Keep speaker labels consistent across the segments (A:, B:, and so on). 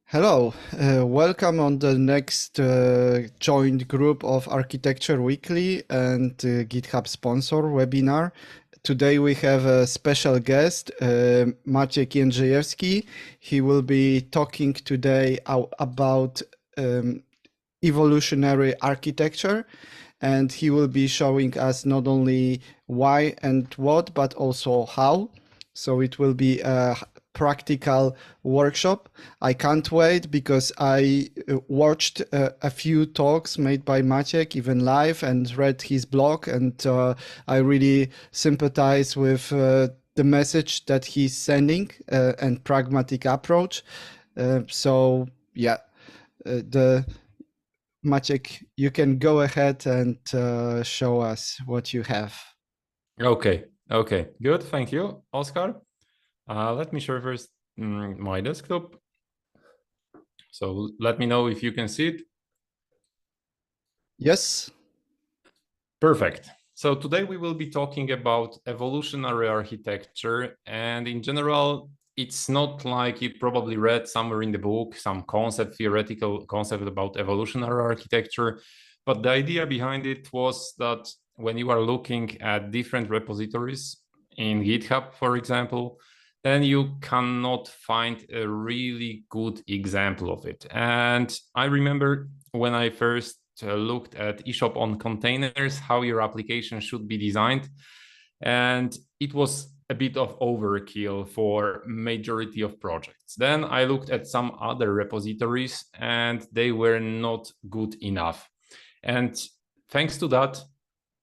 A: Hello, welcome on the next joint group of Architecture Weekly and GitHub sponsor webinar. Today we have a special guest, Maciej Jędrzejewski. He will be talking today about evolutionary architecture, and he will be showing us not only why and what, but also how. So it will be a practical workshop. I can't wait because I watched a few talks made by Maciej, even live, and read his blog, and I really sympathize with the message that he's sending and pragmatic approach. So yeah, Maciej, you can go ahead and show us what you have.
B: Okay, good. Thank you, Oscar. Let me share first my desktop. So let me know if you can see it.
A: Yes.
B: Perfect. So today we will be talking about evolutionary architecture, and in general, it's not like you probably read somewhere in the book some theoretical concept about evolutionary architecture, but the idea behind it was that when you are looking at different repositories in GitHub, for example, then you cannot find a really good example of it. And I remember when I first looked at eShop on containers, how your application should be designed. And it was a bit of overkill for majority of projects. Then I looked at some other repositories and they were not good enough. And thanks to that,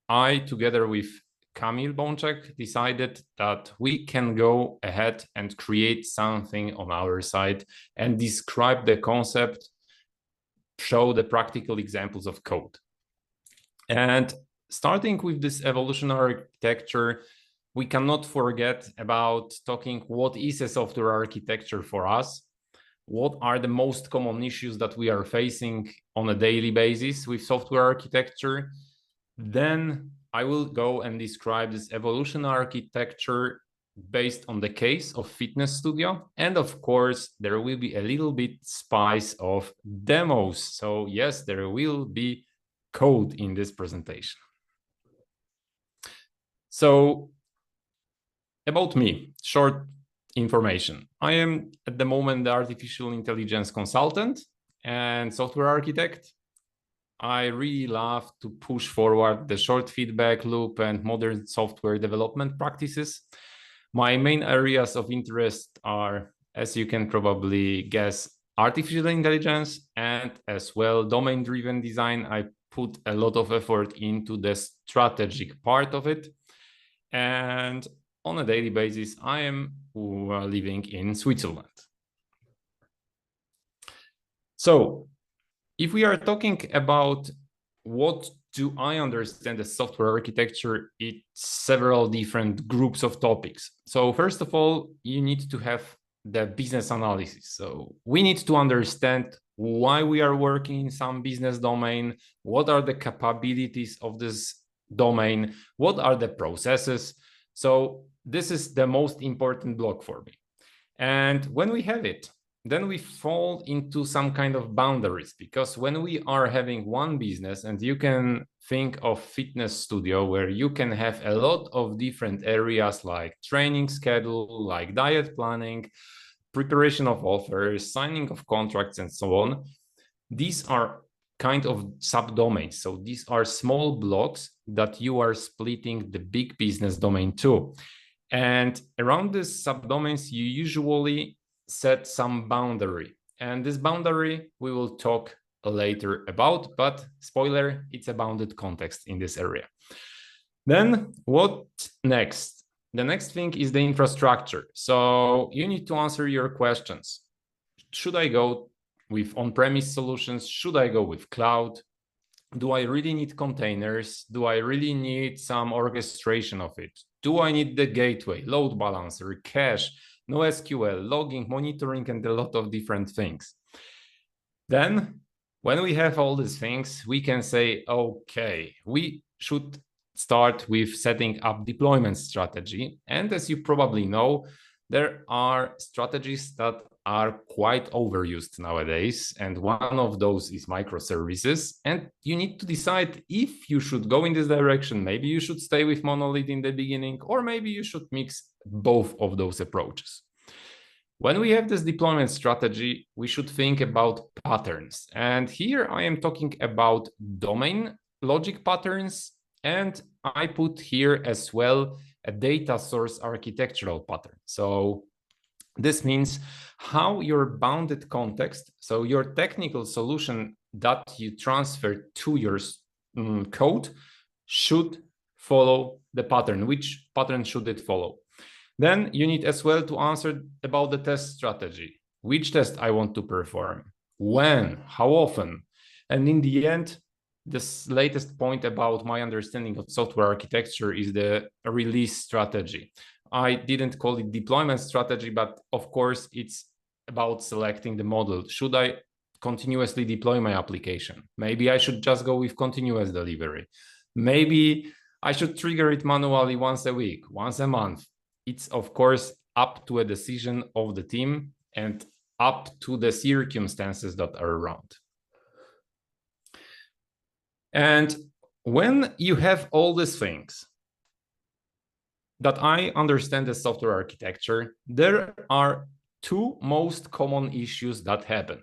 B: I, together with Kamil Bączek, decided that we can go ahead and create something on our side and describe the concept, show the practical examples of code. And starting with this evolutionary architecture, we cannot forget about talking what is a software architecture for us, what are the most common issues that we are facing on a daily basis with software architecture. Then I will go and describe this evolutionary architecture based on the case of Fitness Studio. And of course, there will be a little bit spice of demos. So yes, there will be code in this presentation. So about me, short information. I am at the moment the artificial intelligence consultant and software architect. I really love to push forward the short feedback loop and modern software development practices. My main areas of interest are, as you can probably guess, artificial intelligence and as well domain-driven design. I put a lot of effort into the strategic part of it. And on a daily basis, I am living in Switzerland. So if we are talking about what do I understand as software architecture, it's several different groups of topics. So first of all, you need to have the business analysis. So we need to understand why we are working in some business domain, what are the capabilities of this domain, what are the processes. So this is the most important block for me. And when we have it, then we fall into some kind of boundaries, because when we are having one business, and you can think of Fitness Studio, where you can have a lot of different areas like training schedule, like diet planning, preparation of offers, signing of contracts, and so on. These are kind of subdomains. So these are small blocks that you are splitting the big business domain to. And around these subdomains, you usually set some boundary. And this boundary we will talk later about, but spoiler, it's a bounded context in this area. Then what next? The next thing is the infrastructure. So you need to answer your questions. Should I go with on-premise solutions? Should I go with cloud? Do I really need containers? Do I really need some orchestration of it? Do I need the gateway, load balancer, cache, NoSQL, logging, monitoring, and a lot of different things? Then, when we have all these things, we can say, okay, we should start with setting up deployment strategy. And as you probably know, there are strategies that are quite overused nowadays. And one of those is microservices. And you need to decide if you should go in this direction. Maybe you should stay with monolith in the beginning, or maybe you should mix both of those approaches. When we have this deployment strategy, we should think about patterns. And here I am talking about domain logic patterns. And I put here as well a data source architectural pattern. So this means how your bounded context, so your technical solution that you transfer to your code should follow the pattern. Which pattern should it follow? Then you need as well to answer about the test strategy. Which test I want to perform? When? How often? And in the end, this latest point about my understanding of software architecture is the release strategy. I didn't call it deployment strategy, but of course it's about selecting the model. Should I continuously deploy my application? Maybe I should just go with continuous delivery. Maybe I should trigger it manually once a week, once a month. It's of course up to a decision of the team and up to the circumstances that are around. And when you have all these things that I understand as software architecture, there are two most common issues that happen.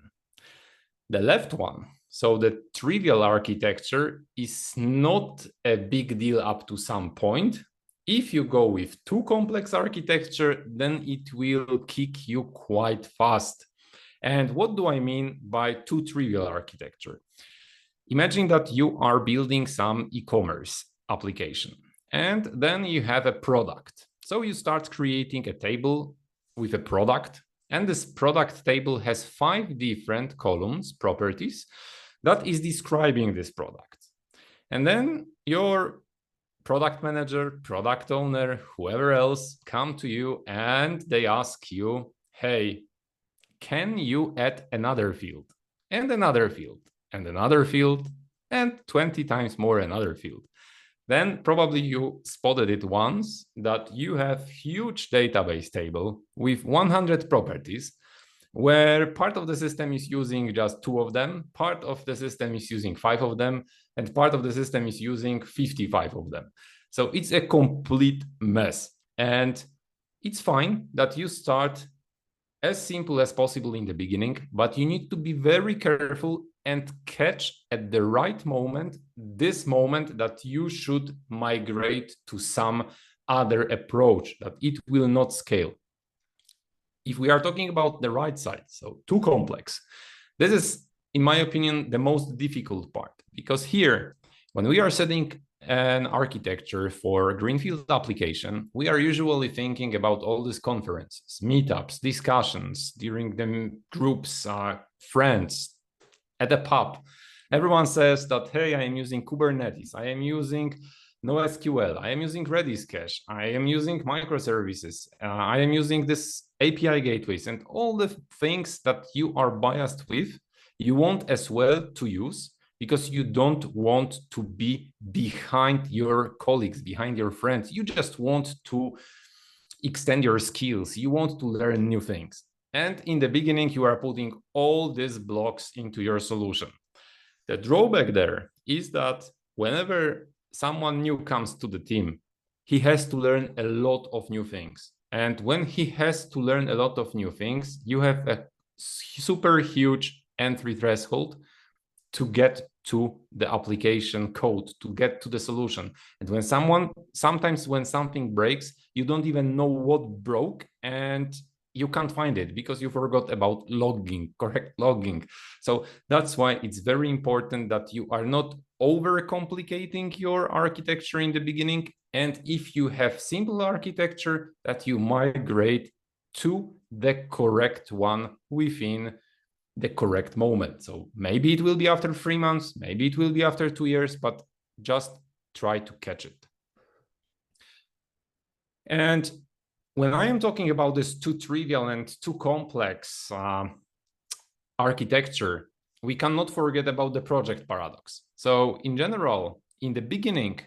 B: The left one, so the trivial architecture, is not a big deal up to some point. If you go with too complex architecture, then it will kick you quite fast. And what do I mean by too trivial architecture? Imagine that you are building some e-commerce application, and then you have a product. So you start creating a table with a product, and this product table has 5 different columns, properties, that is describing this product. And then your product manager, product owner, whoever else come to you and they ask you, hey, can you add another field and another field and another field and 20 times more another field? Then probably you spotted it once that you have huge database table with 100 properties where part of the system is using just 2 of them, part of the system is using 5 of them, and part of the system is using 55 of them. So it's a complete mess. And it's fine that you start as simple as possible in the beginning, but you need to be very careful and catch at the right moment, this moment that you should migrate to some other approach, that it will not scale. If we are talking about the right side, so too complex, this is, in my opinion, the most difficult part, because here, when we are setting an architecture for a greenfield application, we are usually thinking about all these conferences, meetups, discussions during the groups, friends at a pub. Everyone says that, hey, I am using Kubernetes, I am using NoSQL, I am using Redis cache, I am using microservices, I am using this API gateways, and all the things that you are biased with, you want as well to use, because you don't want to be behind your colleagues, behind your friends. You just want to extend your skills. You want to learn new things. And in the beginning, you are putting all these blocks into your solution. The drawback there is that whenever someone new comes to the team, he has to learn a lot of new things. And when he has to learn a lot of new things, you have a super huge entry threshold to get to the application code, to get to the solution. And when sometimes when something breaks, you don't even know what broke, and you can't find it because you forgot about logging, correct logging. So that's why it's very important that you are not overcomplicating your architecture in the beginning. And if you have simple architecture, that you migrate to the correct one within the correct moment. So maybe it will be after 3 months, maybe it will be after 2 years, but just try to catch it. And when I am talking about this too trivial and too complex architecture, we cannot forget about the project paradox. So in general, in the beginning,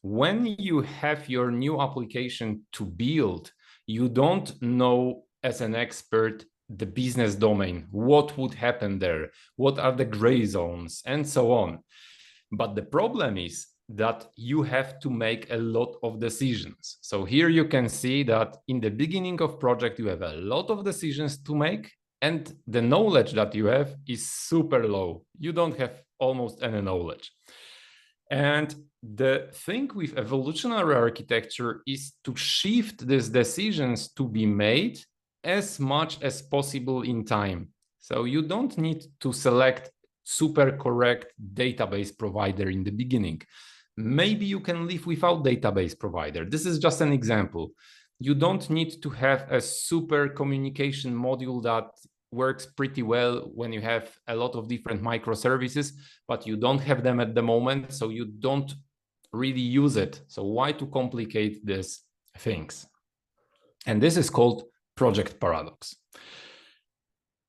B: when you have your new application to build, You don't know as an expert the business domain, what would happen there, what are the gray zones, and so on. But the problem is that you have to make a lot of decisions. So here you can see that in the beginning of project, you have a lot of decisions to make, and the knowledge that you have is super low. You don't have almost any knowledge. And the thing with evolutionary architecture is to shift these decisions to be made as much as possible in time. So you don't need to select super correct database provider in the beginning. Maybe you can live without database provider. This is just an example. You don't need to have a super communication module that works pretty well when you have a lot of different microservices, but you don't have them at the moment, so you don't really use it. So why to complicate these things? And this is called project paradox.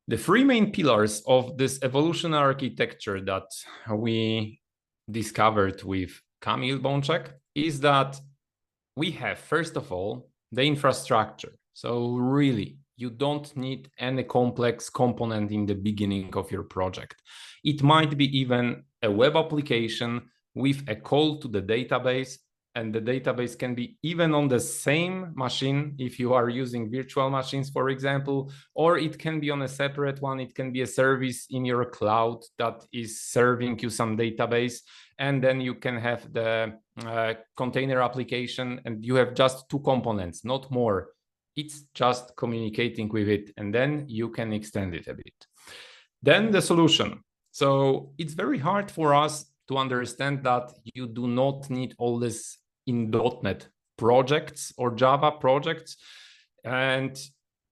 B: The three main pillars of this evolutionary architecture that we discovered with Kamil Bączek is that we have, first of all, the infrastructure. So really, you don't need any complex component in the beginning of your project. It might be even a web application with a call to the database, and the database can be even on the same machine if you are using virtual machines, for example, or it can be on a separate one. It can be a service in your cloud that is serving you some database, and then you can have the container application, and you have just two components, not more. It's just communicating with it, and then you can extend it a bit. Then the solution. So it's very hard for us to understand that you do not need all this in .NET projects or Java projects. And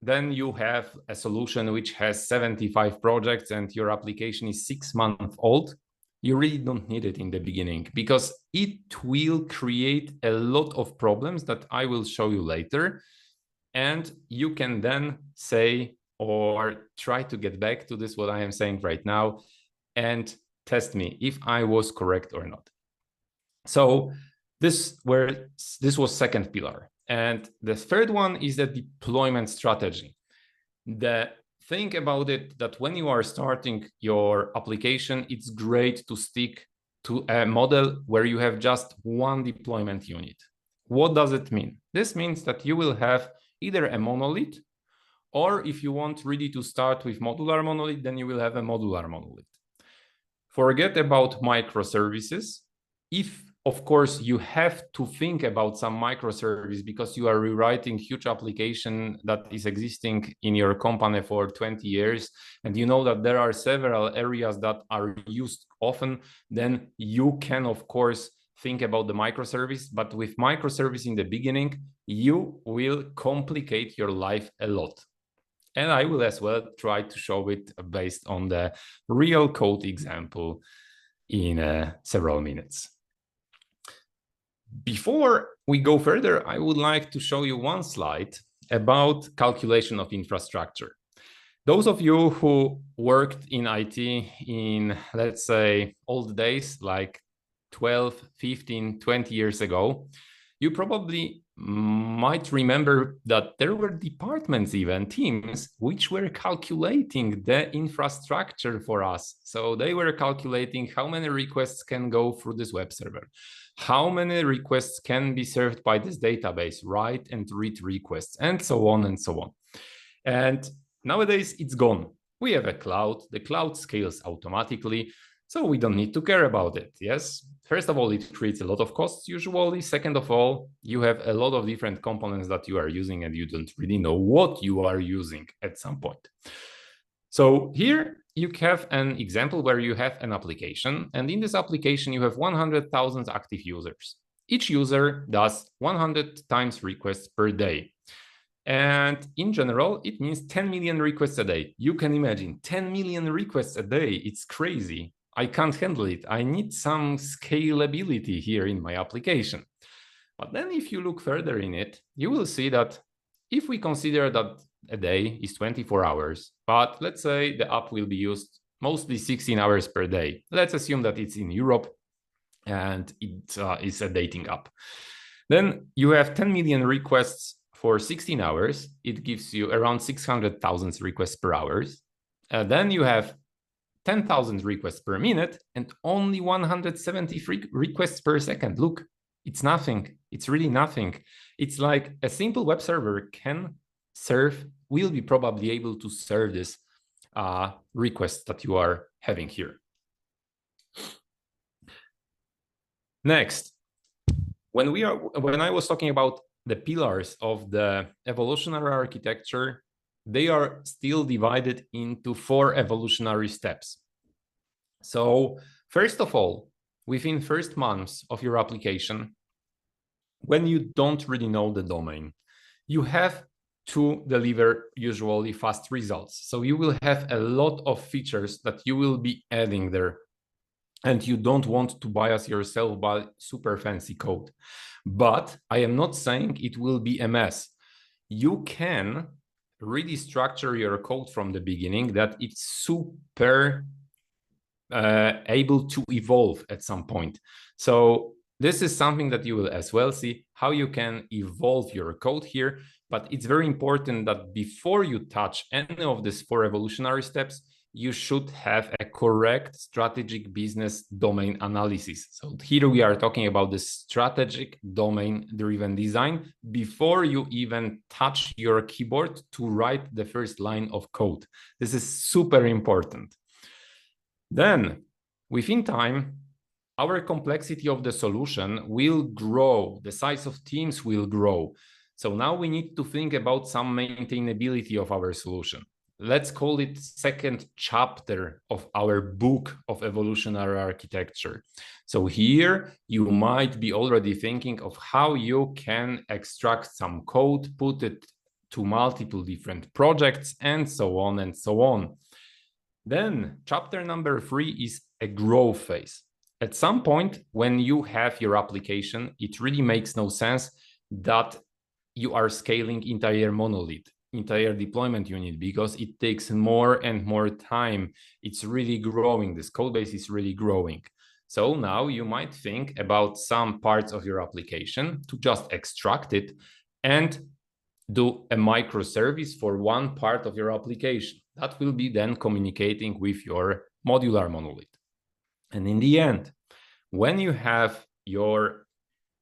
B: then you have a solution which has 75 projects and your application is 6 months old. You really don't need it in the beginning because it will create a lot of problems that I will show you later. And you can then say, or try to get back to this, what I am saying right now, and test me if I was correct or not. So this was second pillar. And the third one is the deployment strategy. The thing about it that when you are starting your application, it's great to stick to a model where you have just one deployment unit. What does it mean? This means that you will have either a monolith, or if you want really to start with modular monolith, then you will have a modular monolith. Forget about microservices. If, of course, you have to think about some microservice because you are rewriting huge application that is existing in your company for 20 years, and you know that there are several areas that are used often, then you can, of course, think about the microservice. But with microservice in the beginning, you will complicate your life a lot. And I will as well try to show it based on the real code example in several minutes. Before we go further, I would like to show you one slide about calculation of infrastructure. Those of you who worked in IT in, let's say, old days, like 12, 15, 20 years ago, you probably might remember that there were departments, even teams, which were calculating the infrastructure for us. So they were calculating how many requests can go through this web server, how many requests can be served by this database, write and read requests, and so on and so on. And nowadays it's gone. We have a cloud, the cloud scales automatically, so we don't need to care about it. Yes. First of all, it creates a lot of costs usually. Second of all, you have a lot of different components that you are using and you don't really know what you are using at some point. So here you have an example where you have an application, and in this application you have 100,000 active users. Each user does 100 times requests per day. And in general, it means 10 million requests a day. You can imagine 10 million requests a day. It's crazy. I can't handle it. I need some scalability here in my application. But then if you look further in it, you will see that if we consider that a day is 24 hours, but let's say the app will be used mostly 16 hours per day. Let's assume that it's in Europe and it is a dating app. Then you have 10 million requests for 16 hours, it gives you around 600,000 requests per hour. Then you have 10,000 requests per minute and only 173 requests per second. Look, it's nothing. It's really nothing. It's like a simple web server will be probably able to serve this request that you are having here. Next, when I was talking about the pillars of the evolutionary architecture, they are still divided into 4 evolutionary steps. So first of all, within first months of your application, when you don't really know the domain, you have to deliver usually fast results. So you will have a lot of features that you will be adding there. And you don't want to bias yourself by super fancy code. But I am not saying it will be a mess. You can really structure your code from the beginning that it's super able to evolve at some point. So this is something that you will as well see how you can evolve your code here. But it's very important that before you touch any of these 4 evolutionary steps, you should have a correct strategic business domain analysis. So here we are talking about the strategic domain-driven design before you even touch your keyboard to write the first line of code. This is super important. Then, within time, our complexity of the solution will grow. The size of teams will grow. So now we need to think about some maintainability of our solution. Let's call it second chapter of our book of evolutionary architecture. So here you might be already thinking of how you can extract some code, put it to multiple different projects, and so on and so on. Then chapter number 3 is a growth phase. At some point when you have your application, it really makes no sense that you are scaling entire monolith, entire deployment unit, because it takes more and more time. It's really growing. This code base is really growing. So now you might think about some parts of your application to just extract it and do a microservice for one part of your application. That will be then communicating with your modular monolith. And in the end, when you have your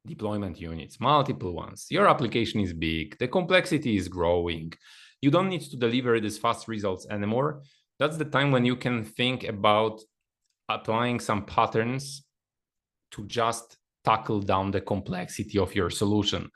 B: deployment units, multiple ones, your application is big, the complexity is growing, you don't need to deliver these fast results anymore. That's the time when you can think about applying some patterns to just tackle down the complexity of your solution.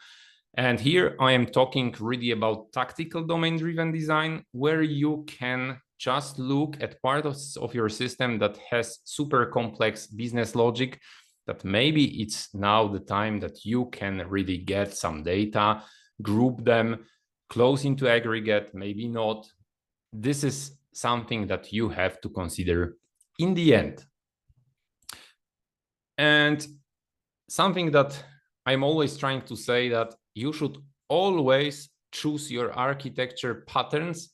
B: And here I am talking really about tactical domain-driven design, where you can just look at part of your system that has super complex business logic, that maybe it's now the time that you can really get some data, group them, close into aggregate, maybe not. This is something that you have to consider in the end. And something that I'm always trying to say, that you should always choose your architecture patterns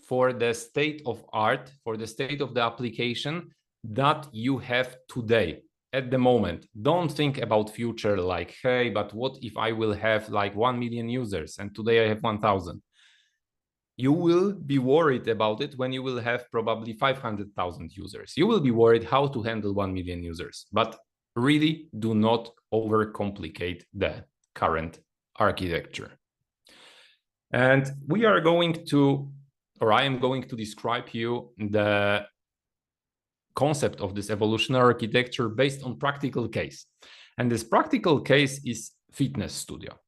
B: for the state of art, for the state of the application that you have today. At the moment, don't think about future like, hey, but what if I will have like 1 million users and today I have 1,000? You will be worried about it when you will have probably 500,000 users. You will be worried how to handle 1 million users, but really do not overcomplicate the current architecture. And we are going to, or I am going to describe you the concept of this evolutionary architecture based on practical case. And this practical case is Fitness Studio.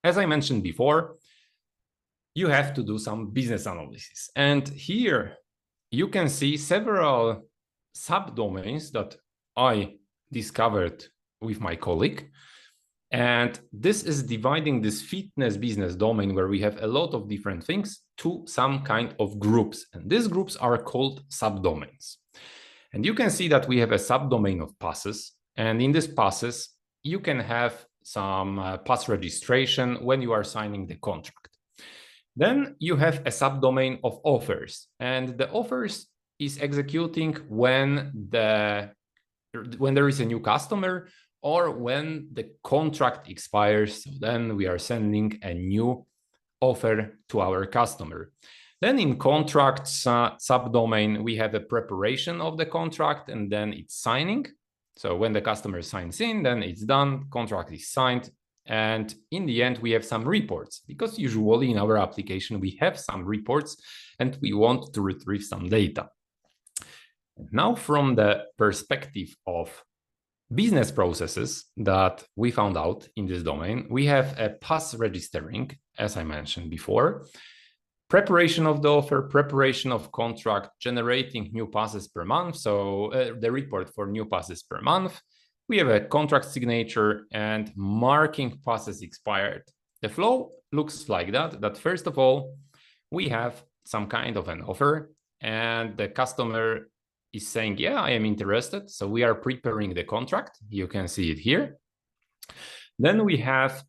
B: As I mentioned before, you have to do some business analysis. And here you can see several subdomains that I discovered with my colleague. And this is dividing this fitness business domain, where we have a lot of different things, to some kind of groups. And these groups are called subdomains. And you can see that we have a subdomain of passes. And in this passes, you can have some pass registration when you are signing the contract. Then you have a subdomain of offers. And the offers is executing when there is a new customer, or when the contract expires. So then we are sending a new offer to our customer. Then in contracts subdomain, we have a preparation of the contract and then it's signing. So when the customer signs in, then it's done, contract is signed. And in the end, we have some reports, because usually in our application, we have some reports and we want to retrieve some data. Now, from the perspective of business processes that we found out in this domain, we have a pass registering, as I mentioned before, preparation of the offer, preparation of contract, generating new passes per month. So the report for new passes per month. We have a contract signature and marking passes expired. The flow looks like that first of all, we have some kind of an offer and the customer is saying, yeah, I am interested. So we are preparing the contract. You can see it here. Then we have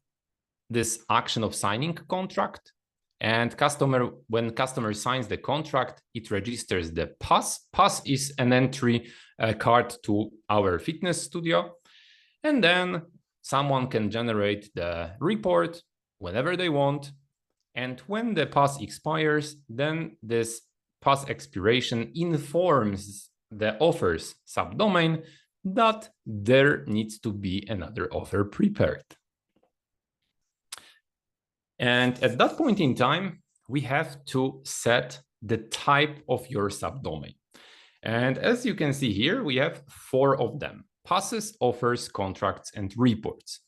B: this action of signing contract. And when customer signs the contract, it registers the pass. Pass is an entry card to our fitness studio. And then someone can generate the report whenever they want. And when the pass expires, then this pass expiration informs the offers subdomain that there needs to be another offer prepared. And at that point in time, we have to set the type of your subdomain. And as you can see here, we have 4 of them: passes, offers, contracts, and reports.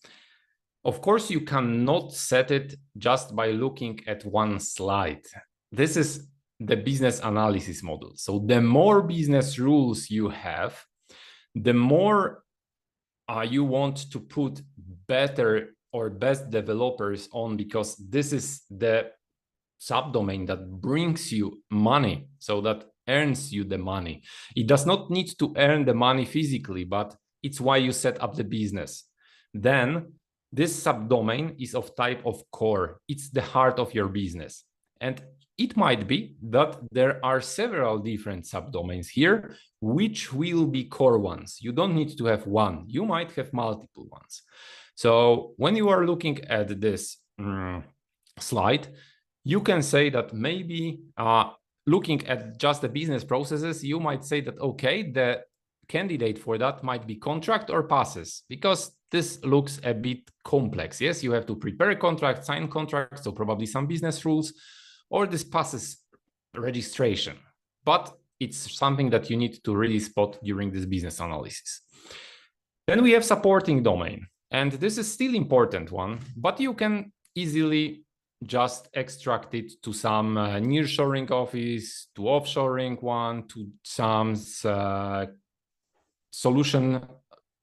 B: Of course, you cannot set it just by looking at one slide. This is the business analysis model. So the more business rules you have, the more you want to put better or best developers on, because this is the subdomain that brings you money, so that earns you the money. It does not need to earn the money physically, but it's why you set up the business. Then this subdomain is of type of core. It's the heart of your business. And it might be that there are several different subdomains here, which will be core ones. You don't need to have one. You might have multiple ones. So when you are looking at this slide, you can say that maybe looking at just the business processes, you might say that, okay, the candidate for that might be contract or passes, because this looks a bit complex. Yes, you have to prepare a contract, sign contract, so probably some business rules, or this passes registration. But it's something that you need to really spot during this business analysis. Then we have supporting domain. And this is still important one, but you can easily just extract it to some nearshoring office, to offshoring one, to some solution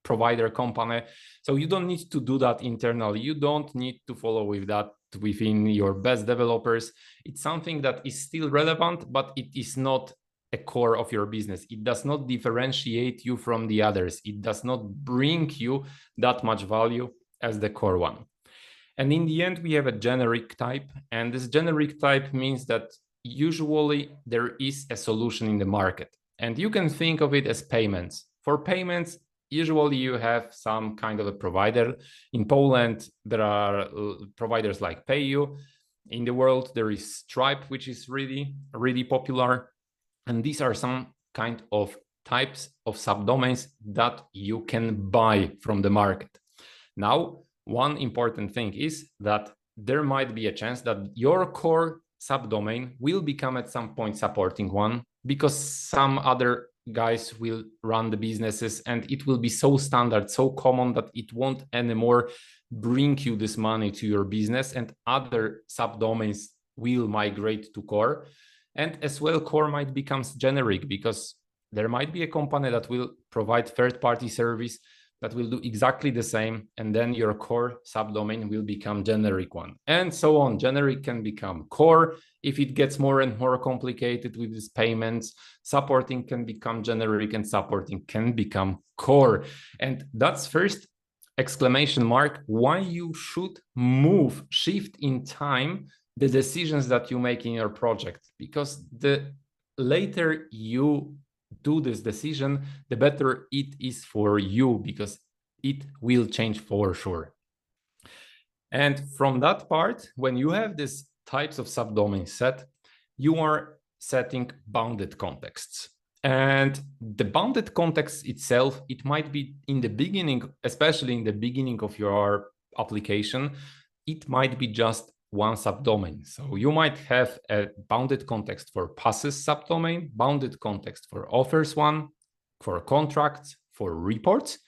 B: provider company. So you don't need to do that internally. You don't need to follow with that within your best developers. It's something that is still relevant, but it is not a core of your business. It does not differentiate you from the others. It does not bring you that much value as the core one. And in the end, we have a generic type. And this generic type means that usually there is a solution in the market. And you can think of it as payments. For payments, usually you have some kind of a provider. In Poland, there are providers like PayU. In the world, there is Stripe, which is really, really popular. And these are some kind of types of subdomains that you can buy from the market. Now, one important thing is that there might be a chance that your core subdomain will become at some point supporting one, because some other guys will run the businesses and it will be so standard, so common that it won't anymore bring you this money to your business, and other subdomains will migrate to core. And as well, core might become generic, because there might be a company that will provide third-party service that will do exactly the same, and then your core subdomain will become generic one, and so on. Generic can become core if it gets more and more complicated with these payments. Supporting can become generic, and supporting can become core. And that's first exclamation mark why you should shift in time the decisions that you make in your project, because the later you do this decision, the better it is for you, because it will change for sure. And from that part, when you have these types of subdomains set, you are setting bounded contexts. And the bounded context itself, it might be in the beginning, especially in the beginning of your application, it might be just one subdomain. So you might have a bounded context for passes subdomain, bounded context for offers one, for contracts, for reports.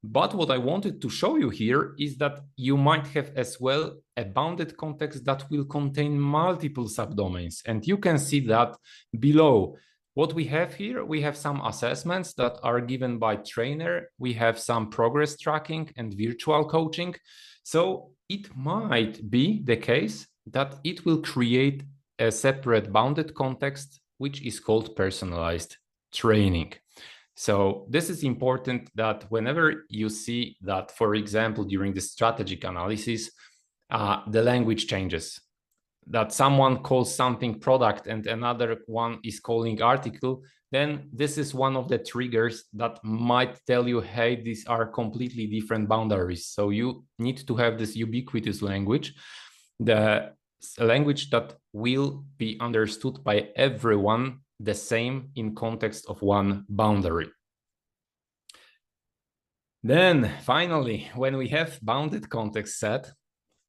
B: But what I wanted to show you here is that you might have as well a bounded context that will contain multiple subdomains. And you can see that below. What we have here, we have some assessments that are given by trainer. We have some progress tracking and virtual coaching. So it might be the case that it will create a separate bounded context, which is called personalized training. So this is important that whenever you see that, for example, during the strategic analysis, the language changes, that someone calls something product and another one is calling article, then this is one of the triggers that might tell you, hey, these are completely different boundaries. So you need to have this ubiquitous language, the language that will be understood by everyone the same in context of one boundary. Then finally, when we have bounded context set,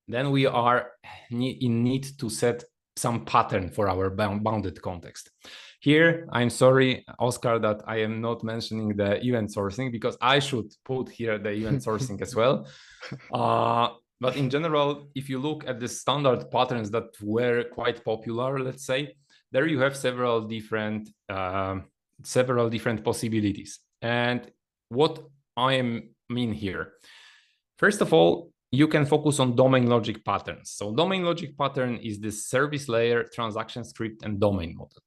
B: then we are in need to set some pattern for our bounded context. Here, I'm sorry, Oscar, that I am not mentioning the event sourcing, because I should put here the event sourcing as well. But in general, if you look at the standard patterns that were quite popular, let's say, there you have several different possibilities. And what I mean here, first of all, you can focus on domain logic patterns. So domain logic pattern is this service layer, transaction script, and domain model.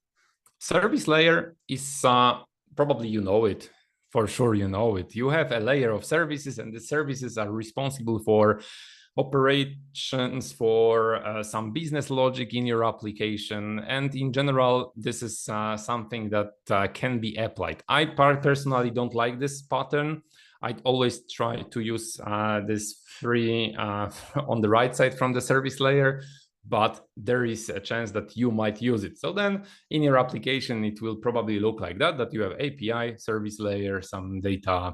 B: Service layer is probably you know it, for sure you know it. You have a layer of services, and the services are responsible for operations, for some business logic in your application. And in general, this is something that can be applied. I personally don't like this pattern. I always try to use this free on the right side from the service layer, but there is a chance that you might use it. So then in your application, it will probably look like that you have API, service layer, some data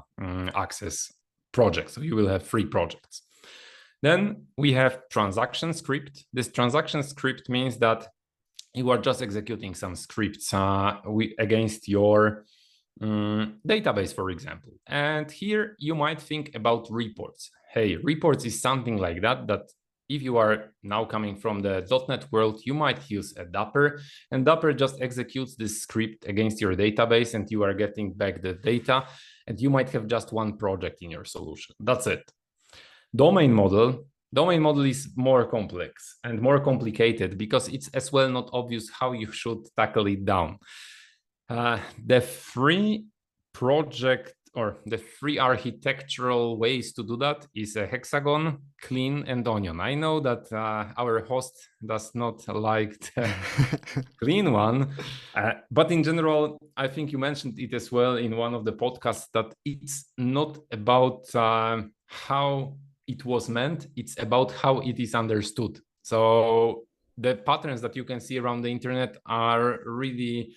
B: access projects. So you will have 3 projects. Then we have transaction script. This transaction script means that you are just executing some scripts against your database, for example. And here you might think about reports. Hey, reports is something like that if you are now coming from the .NET world, you might use a Dapper, and Dapper just executes this script against your database and you are getting back the data, and you might have just one project in your solution. That's it. Domain model is more complex and more complicated because it's as well not obvious how you should tackle it down. The free project or the free architectural ways to do that is a hexagon, clean, and onion. I know that our host does not like the clean one, but in general, I think you mentioned it as well in one of the podcasts that it's not about how it was meant, it's about how it is understood. So the patterns that you can see around the internet are really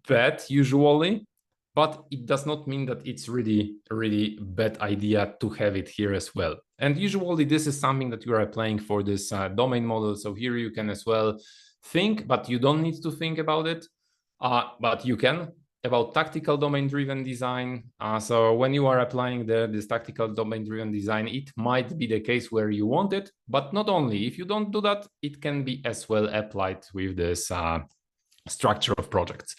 B: bad usually, but it does not mean that it's really bad idea to have it here as well. And usually this is something that you are applying for this domain model. So here you can as well think, but you don't need to think about it, but you can, about tactical domain-driven design. So when you are applying this tactical domain-driven design, it might be the case where you want it, but not only. If you don't do that, it can be as well applied with this structure of projects.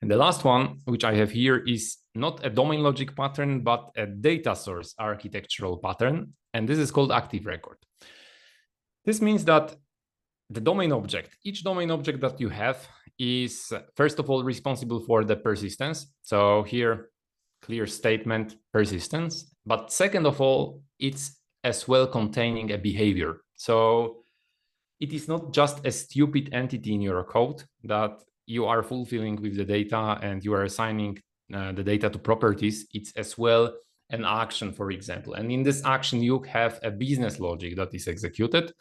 B: And the last one, which I have here, is not a domain logic pattern, but a data source architectural pattern. And this is called active record. This means that the domain object, each domain object that you have is, first of all, responsible for the persistence. So here, clear statement, persistence. But second of all, it's as well containing a behavior. So it is not just a stupid entity in your code that you are fulfilling with the data and you are assigning the data to properties. It's as well an action, for example. And in this action, you have a business logic that is executed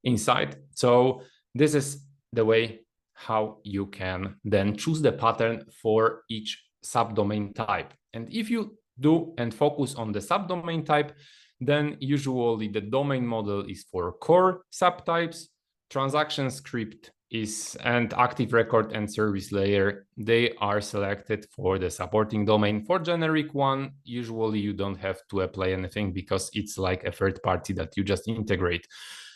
B: inside. So this is the way how you can then choose the pattern for each subdomain type. And if you do and focus on the subdomain type, then usually the domain model is for core subtypes, transaction script is, and active record and service layer, they are selected for the supporting domain. For generic one, usually you don't have to apply anything because it's like a third party that you just integrate.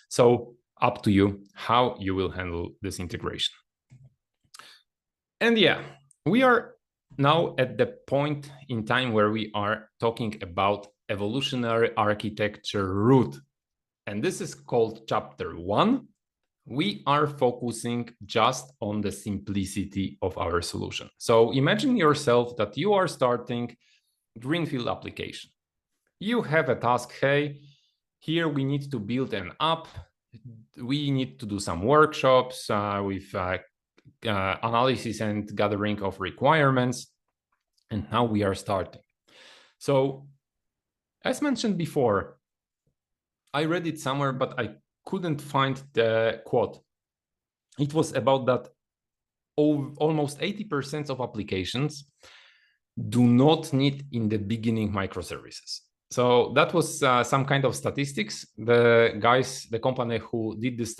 B: So up to you how you will handle this integration. And yeah, we are now at the point in time where we are talking about evolutionary architecture root. And this is called chapter 1. We are focusing just on the simplicity of our solution. So imagine yourself that you are starting greenfield application. You have a task, hey, here we need to build an app. We need to do some workshops with analysis and gathering of requirements. And now we are starting. So as mentioned before, I read it somewhere, but I couldn't find the quote. It was about that almost 80% of applications do not need in the beginning microservices. So that was some kind of statistics. The guys, the company who did this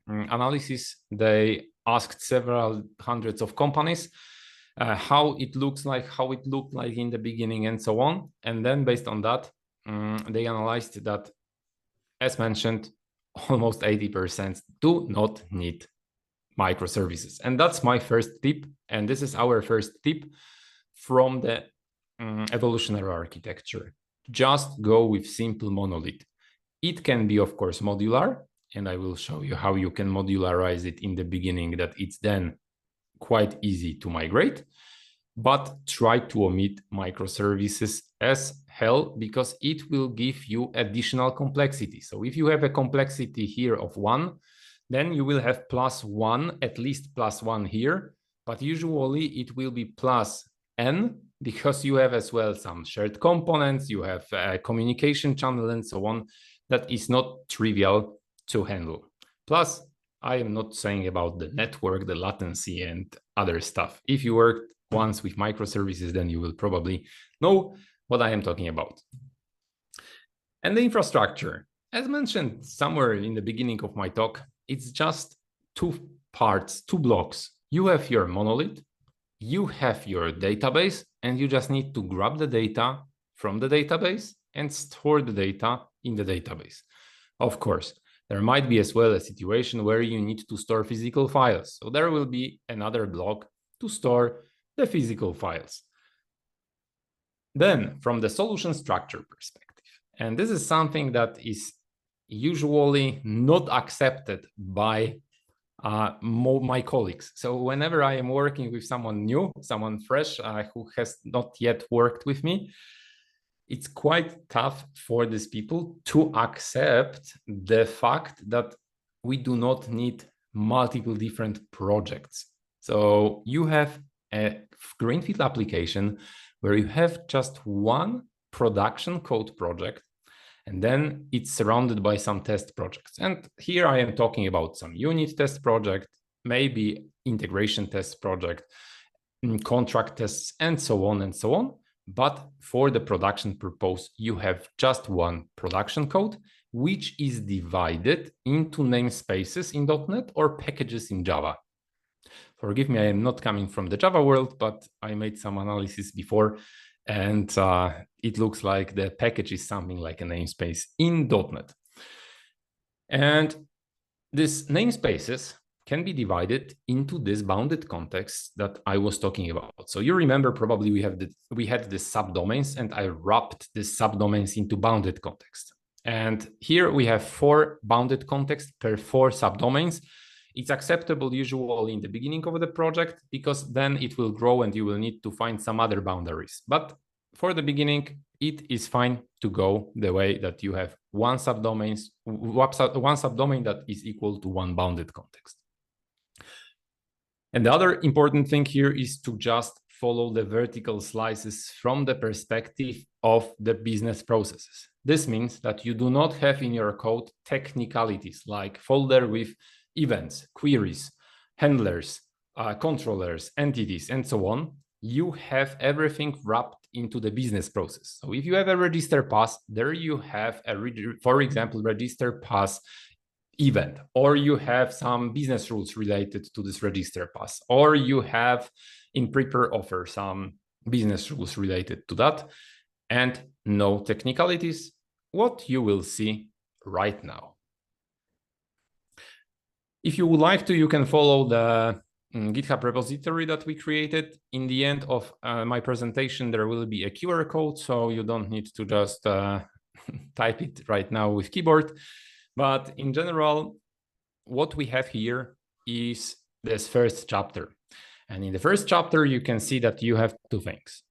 B: analysis, they asked several hundreds of companies how it looked like in the beginning and so on. And then based on that, they analyzed that, as mentioned, almost 80% do not need microservices. And that's my first tip. And this is our first tip from the evolutionary architecture. Just go with simple monolith. It can be, of course, modular. And I will show you how you can modularize it in the beginning, that it's then quite easy to migrate. But try to omit microservices as hell, because it will give you additional complexity. So if you have a complexity here of 1, then you will have +1, at least +1 here, but usually it will be plus n, because you have as well some shared components, you have a communication channel and so on. That is not trivial to handle. Plus, I am not saying about the network, the latency and other stuff. If you worked once with microservices, then you will probably know what I am talking about. And the infrastructure, as mentioned somewhere in the beginning of my talk, it's just 2 parts, 2 blocks. You have your monolith, you have your database, and you just need to grab the data from the database and store the data in the database. Of course, there might be as well a situation where you need to store physical files. So there will be another block to store the physical files. Then from the solution structure perspective, and this is something that is usually not accepted by my colleagues. So whenever I am working with someone new, someone fresh who has not yet worked with me, it's quite tough for these people to accept the fact that we do not need multiple different projects. So you have a greenfield application where you have just one production code project, and then it's surrounded by some test projects. And here I am talking about some unit test project, maybe integration test project, contract tests, and so on and so on. But for the production purpose, you have just one production code, which is divided into namespaces in .NET or packages in Java. Forgive me, I am not coming from the Java world, but I made some analysis before, and it looks like the package is something like a namespace in .NET. And these namespaces can be divided into this bounded context that I was talking about. So you remember probably we had the subdomains, and I wrapped the subdomains into bounded context. And here we have 4 bounded contexts per 4 subdomains. It's acceptable usually in the beginning of the project, because then it will grow and you will need to find some other boundaries. But for the beginning, it is fine to go the way that you have one subdomain that is equal to one bounded context. And the other important thing here is to just follow the vertical slices from the perspective of the business processes. This means that you do not have in your code technicalities like folder with events, queries, handlers, controllers, entities, and so on. You have everything wrapped into the business process. So if you have a register pass, there you have for example, register pass event, or you have some business rules related to this register pass, or you have in prepare offer some business rules related to that, and no technicalities, what you will see right now. If you would like to, you can follow the GitHub repository that we created. In the end of my presentation, there will be a QR code, so you don't need to just type it right now with keyboard. But in general, what we have here is this first chapter. And in the first chapter, you can see that you have two things.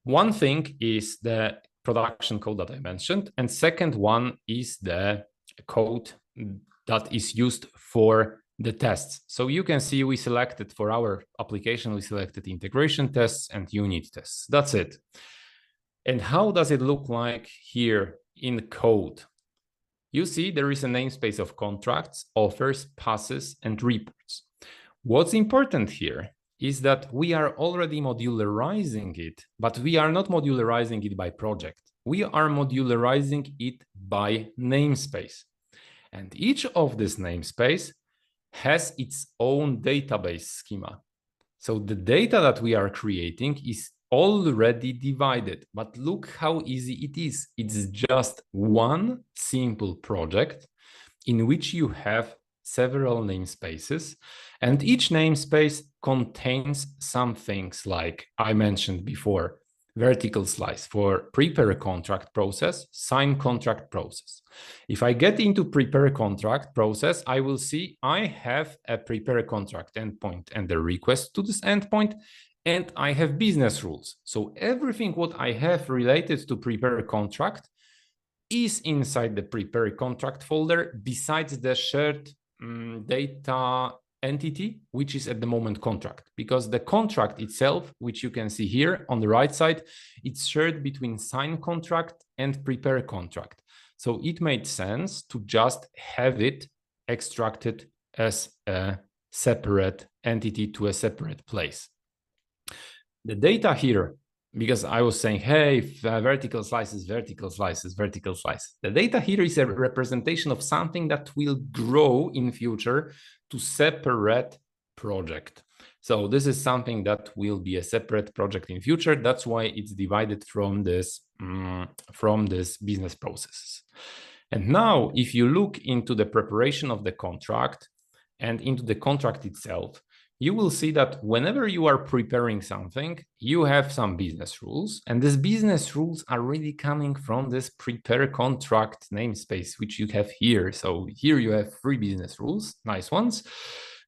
B: One thing is the production code that I mentioned, and second one is the code that is used for the tests. So you can see we selected for our application, we selected integration tests and unit tests. That's it. And how does it look like here in code? You see there is a namespace of contracts, offers, passes, and reports. What's important here is that we are already modularizing it, but we are not modularizing it by project. We are modularizing it by namespace. And each of this namespace has its own database schema. So the data that we are creating is already divided, but look how easy it is. It's just one simple project in which you have several namespaces, and each namespace contains some things like I mentioned before: vertical slice for prepare contract process, sign contract process. If I get into prepare contract process, I will see I have a prepare contract endpoint and a request to this endpoint, and I have business rules. So everything what I have related to prepare contract is inside the prepare contract folder, besides the shared data entity, which is at the moment contract, because the contract itself, which you can see here on the right side, it's shared between sign contract and prepare contract. So it made sense to just have it extracted as a separate entity to a separate place. The data here, because I was saying, hey, vertical slices, vertical slices, vertical slices. The data here is a representation of something that will grow in future to separate project. So this is something that will be a separate project in future. That's why it's divided from this business processes. And now, if you look into the preparation of the contract and into the contract itself, you will see that whenever you are preparing something, you have some business rules, and these business rules are really coming from this prepare contract namespace, which you have here. So here you have 3 business rules, nice ones,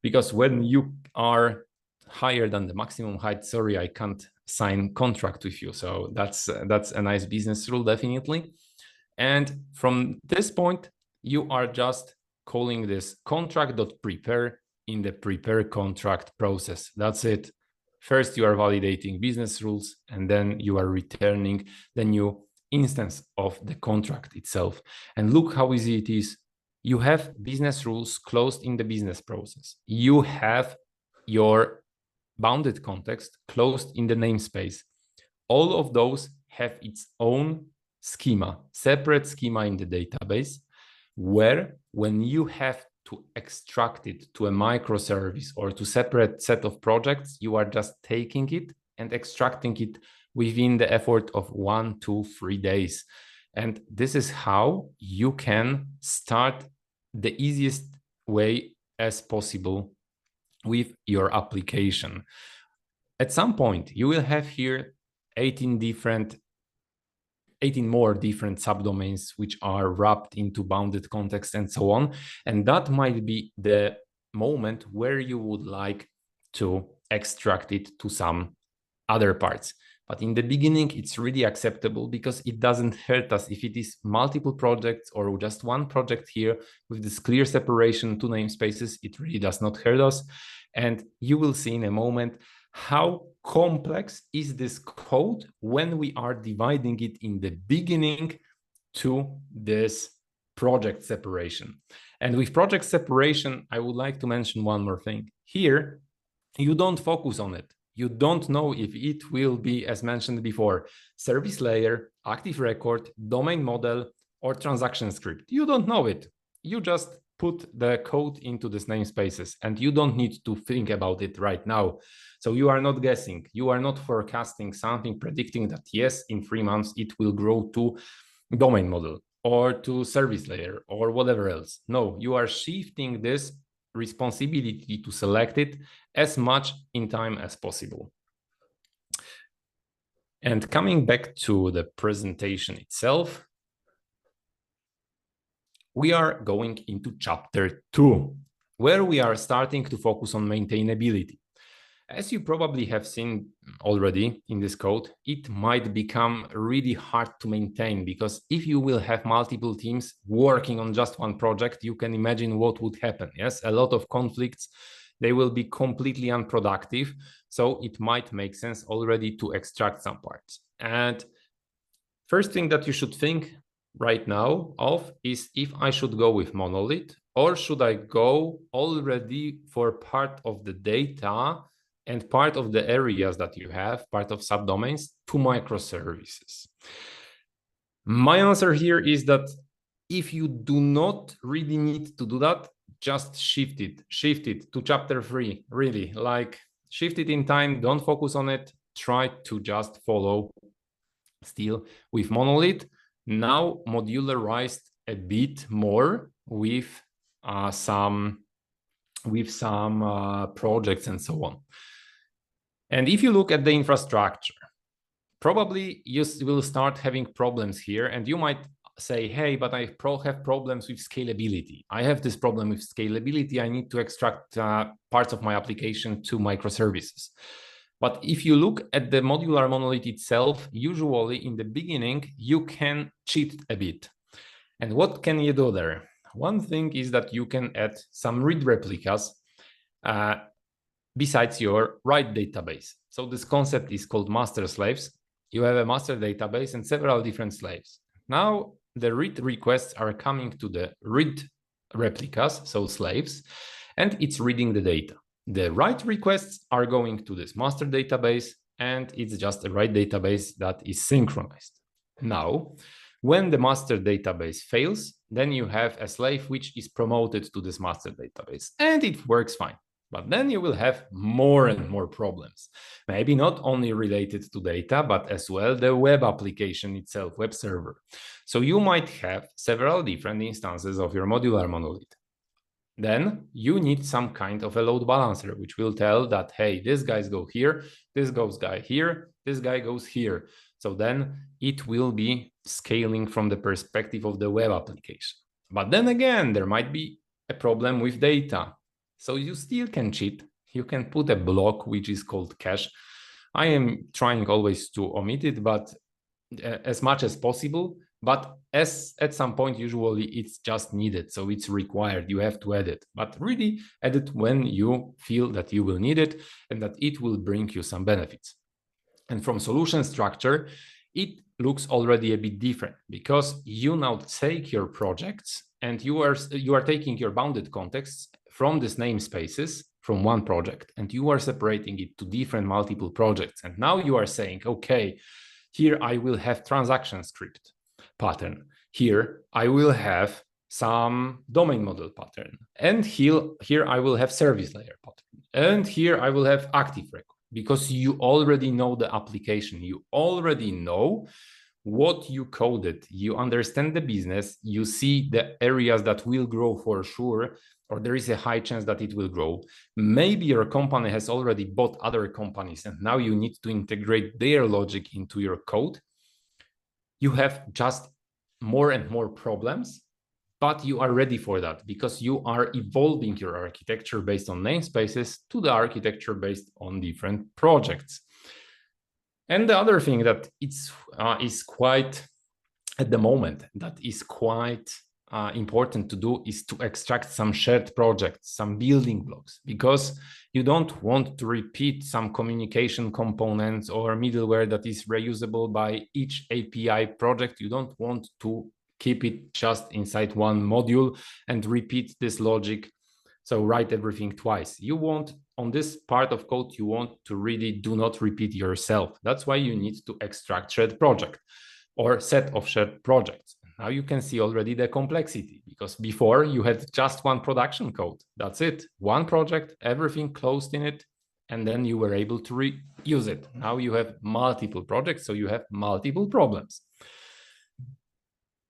B: because when you are higher than the maximum height, sorry, I can't sign contract with you. So that's a nice business rule, definitely. And from this point, you are just calling this contract.prepare in the prepare contract process. That's it. First, you are validating business rules, and then you are returning the new instance of the contract itself. And look how easy it is. You have business rules closed in the business process. You have your bounded context closed in the namespace. All of those have its own schema, separate schema in the database, where when you have to extract it to a microservice or to separate set of projects, you are just taking it and extracting it within the effort of 1, 2, 3 days. And this is how you can start the easiest way as possible with your application. At some point, you will have here 18 more different subdomains which are wrapped into bounded context and so on. And that might be the moment where you would like to extract it to some other parts. But in the beginning, it's really acceptable because it doesn't hurt us if it is multiple projects or just one project here with this clear separation, 2 namespaces. It really does not hurt us. And you will see in a moment how complex is this code when we are dividing it in the beginning to this project separation. And with project separation, I would like to mention one more thing. Here, you don't focus on it. You don't know if it will be, as mentioned before, service layer, active record, domain model, or transaction script. You don't know it. You just put the code into these namespaces, and you don't need to think about it right now. So you are not guessing. You are not forecasting something, predicting that, yes, in 3 months, it will grow to domain model or to service layer or whatever else. No, you are shifting this responsibility to select it as much in time as possible. And coming back to the presentation itself, we are going into chapter 2, where we are starting to focus on maintainability. As you probably have seen already in this code, it might become really hard to maintain, because if you will have multiple teams working on just one project, you can imagine what would happen. Yes, a lot of conflicts, they will be completely unproductive. So it might make sense already to extract some parts. And first thing that you should think right now of is if I should go with monolith, or should I go already for part of the data and part of the areas that you have, part of subdomains, to microservices. My answer here is that if you do not really need to do that, just shift it to chapter 3, really, like shift it in time, don't focus on it, try to just follow still with monolith, now modularized a bit more with some projects and so on. And if you look at the infrastructure, probably you will start having problems here, and you might say, hey, but I have problems with scalability. I have this problem with scalability. I need to extract parts of my application to microservices. But if you look at the modular monolith itself, usually in the beginning, you can cheat a bit. And what can you do there? One thing is that you can add some read replicas besides your write database. So this concept is called master slaves. You have a master database and several different slaves. Now the read requests are coming to the read replicas, so slaves, and it's reading the data. The write requests are going to this master database, and it's just a write database that is synchronized. Now, when the master database fails, then you have a slave which is promoted to this master database, and it works fine. But then you will have more and more problems. Maybe not only related to data, but as well the web application itself, web server. So you might have several different instances of your modular monolith. Then you need some kind of a load balancer, which will tell that, hey, this guys go here, this guy here, this guy goes here. So then it will be scaling from the perspective of the web application. But then again, there might be a problem with data. So you still can cheat. You can put a block which is called cache. I am trying always to omit it, but as much as possible. But at some point, usually it's just needed. So it's required. You have to add it. But really add it when you feel that you will need it and that it will bring you some benefits. And from solution structure, it looks already a bit different, because you now take your projects and you are taking your bounded contexts from these namespaces from one project, and you are separating it to different multiple projects. And now you are saying, okay, here I will have transaction script pattern. Here I will have some domain model pattern. And here I will have service layer pattern. And here I will have active record, because you already know the application. You already know what you coded. You understand the business. You see the areas that will grow for sure, or there is a high chance that it will grow. Maybe your company has already bought other companies, and now you need to integrate their logic into your code. You have just more and more problems, but you are ready for that, because you are evolving your architecture based on namespaces to the architecture based on different projects. And the other thing that is quite, at the moment, that is quite important to do is to extract some shared projects, some building blocks, because you don't want to repeat some communication components or middleware that is reusable by each API project. You don't want to keep it just inside one module and repeat this logic. So write everything twice. You want, on this part of code, you want to really do not repeat yourself. That's why you need to extract shared project or set of shared projects. Now you can see already the complexity, because before you had just one production code. That's it. One project, everything closed in it, and then you were able to reuse it. Now you have multiple projects, so you have multiple problems.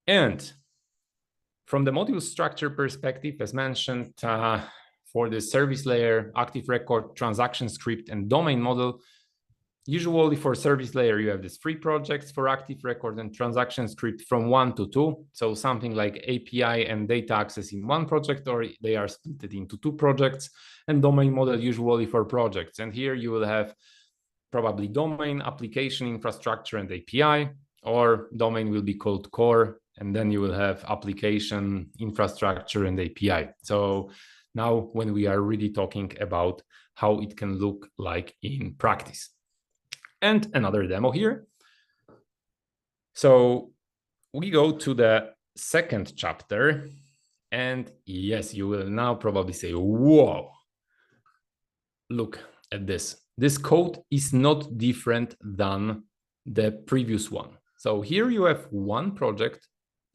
B: And from the module structure perspective, as mentioned, for the service layer, active record, transaction script, and domain model, usually for service layer, you have these 3 projects, for active record and transaction script from 1 to 2. So something like API and data access in one project, or they are split into 2 projects, and domain model usually for projects. And here you will have probably domain, application, infrastructure, and API, or domain will be called core, and then you will have application, infrastructure, and API. So now when we are really talking about how it can look like in practice. And another demo here. So we go to the second chapter, and yes, you will now probably say, whoa, look at this. This code is not different than the previous one. So here you have one project,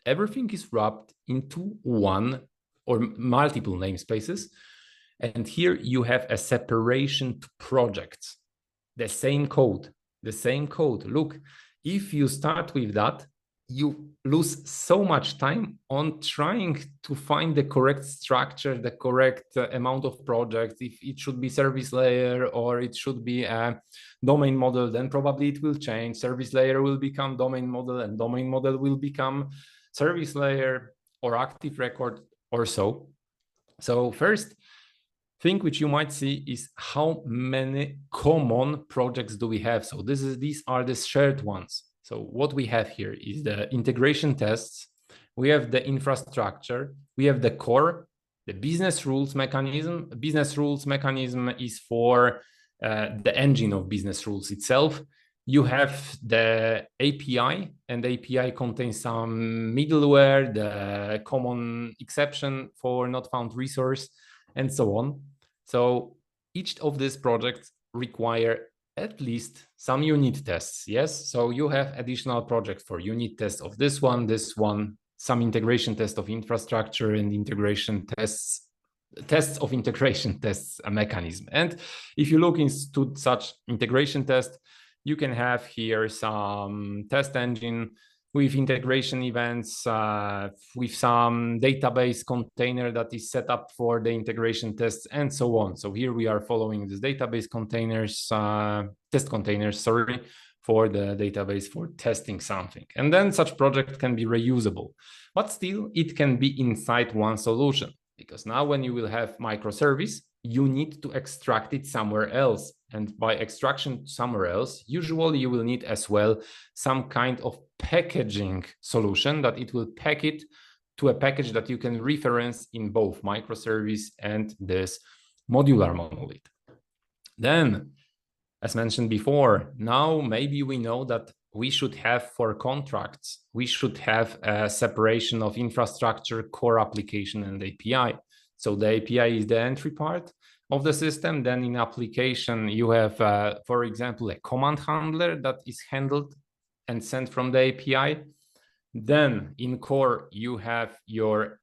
B: everything is wrapped into one or multiple namespaces, and here you have a separation to projects, the same code. Look, if you start with that, you lose so much time on trying to find the correct structure, the correct amount of projects. If it should be service layer or it should be a domain model, then probably it will change. Service layer will become domain model, and domain model will become service layer or active record or so. So first thing which you might see is how many common projects do we have. So these are the shared ones. So what we have here is the integration tests, we have the infrastructure, we have the core, the business rules mechanism. Business rules mechanism is for the engine of business rules itself. You have the API, and the API contains some middleware, the common exception for not found resource, and so on. So each of these projects require at least some unit tests. Yes, so you have additional projects for unit tests of this one, some integration test of infrastructure, and integration tests of integration tests a mechanism. And if you look into such integration test, you can have here some test engine with integration events, with some database container that is set up for the integration tests, and so on. So here we are following this database containers, test containers, sorry, for the database for testing something. And then such project can be reusable, but still it can be inside one solution, because now when you will have microservice, you need to extract it somewhere else. And by extraction somewhere else, usually you will need as well some kind of packaging solution that it will pack it to a package that you can reference in both microservice and this modular monolith. Then, as mentioned before, now maybe we know that we should have, for contracts, we should have a separation of infrastructure, core application, and API. So the API is the entry part of the system. Then in application, you have, for example, a command handler that is handled and sent from the API. Then in core, you have your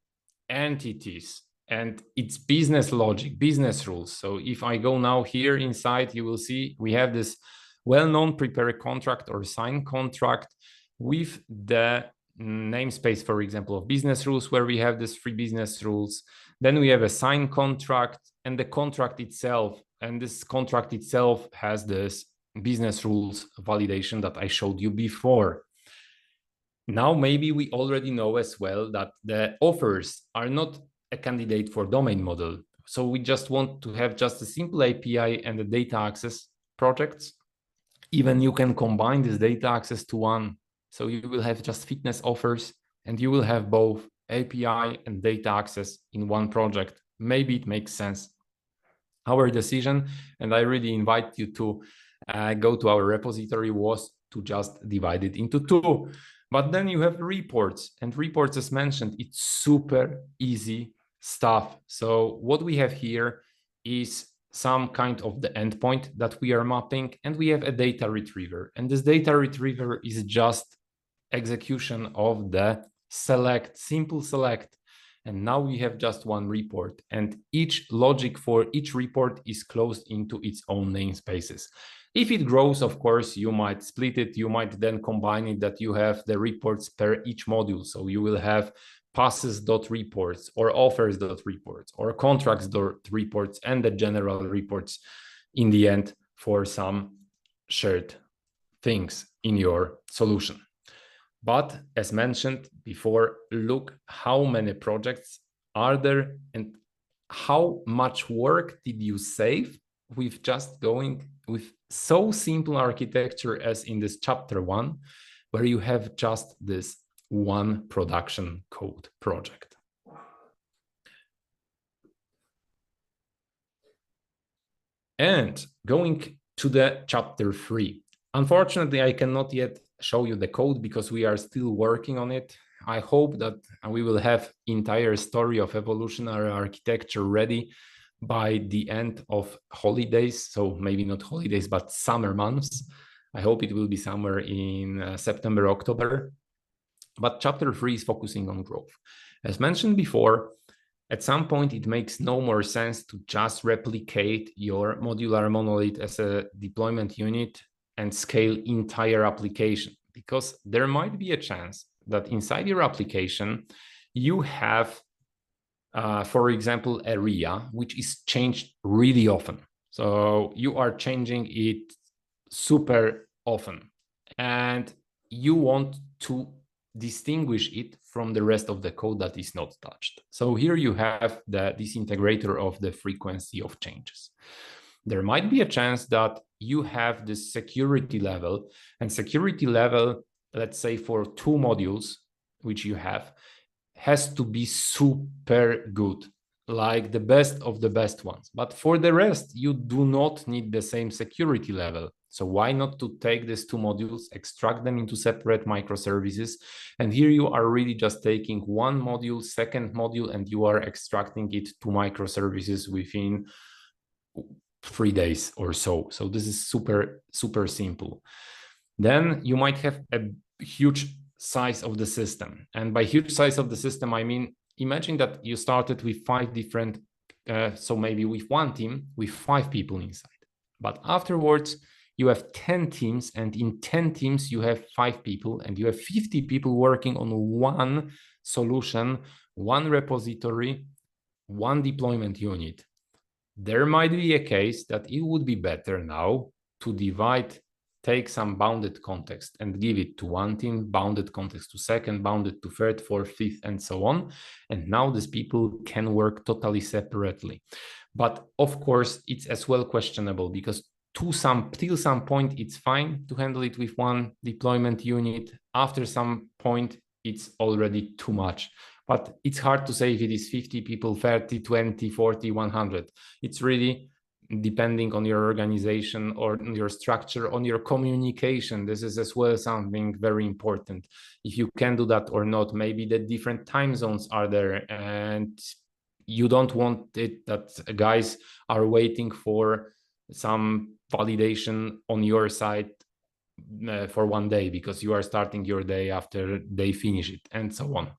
B: entities and its business logic, business rules. So if I go now here inside, you will see we have this well-known prepare a contract or sign contract with the namespace, for example, of business rules, where we have these 3 business rules. Then we have a sign contract and the contract itself. And this contract itself has this business rules validation that I showed you before. Now, maybe we already know as well that the offers are not a candidate for domain model. So we just want to have just a simple API and the data access projects. Even you can combine this data access to one. So you will have just fitness offers and you will have both API and data access in one project. Maybe it makes sense. Our decision, and I really invite you to go to our repository, was to just divide it into two. But then you have reports, and reports, as mentioned, it's super easy stuff. So what we have here is some kind of the endpoint that we are mapping, and we have a data retriever. And this data retriever is just execution of the select, simple select. And now we have just one report, and each logic for each report is closed into its own namespaces. If it grows, of course, you might split it. You might then combine it that you have the reports per each module. So you will have passes.reports or offers.reports or contracts.reports and the general reports in the end for some shared things in your solution. But as mentioned before, look how many projects are there and how much work did you save with just going with so simple architecture as in this chapter 1, where you have just this one production code project. And going to the chapter 3. Unfortunately, I cannot yet show you the code because we are still working on it. I hope that we will have entire story of evolutionary architecture ready by the end of holidays. So maybe not holidays, but summer months. I hope it will be somewhere in September, October. But chapter 3 is focusing on growth. As mentioned before, at some point, it makes no more sense to just replicate your modular monolith as a deployment unit and scale entire application, because there might be a chance that inside your application, you have, for example, area, which is changed really often. So you are changing it super often, and you want to distinguish it from the rest of the code that is not touched. So here you have the disintegrator of the frequency of changes. There might be a chance that you have this security level, and security level, let's say for 2 modules, which you have, has to be super good, like the best of the best ones. But for the rest, you do not need the same security level. So why not to take these 2 modules, extract them into separate microservices, and here you are really just taking one module, second module, and you are extracting it to microservices within 3 days or so. So this is super, super simple. Then you might have a huge size of the system. And by huge size of the system, I mean, imagine that you started with 5 different, so maybe with one team, with 5 people inside. But afterwards, you have 10 teams, and in 10 teams, you have 5 people, and you have 50 people working on one solution, one repository, one deployment unit. There might be a case that it would be better now to divide, take some bounded context and give it to one team, bounded context to second, bounded to third, fourth, fifth, and so on. And now these people can work totally separately. But of course, it's as well questionable, because till some point, it's fine to handle it with one deployment unit. After some point, it's already too much. But it's hard to say if it is 50 people, 30, 20, 40, 100. It's really depending on your organization or on your structure, on your communication. This is as well something very important. If you can do that or not, maybe the different time zones are there, and you don't want it that guys are waiting for some validation on your side for one day because you are starting your day after they finish it, and so on.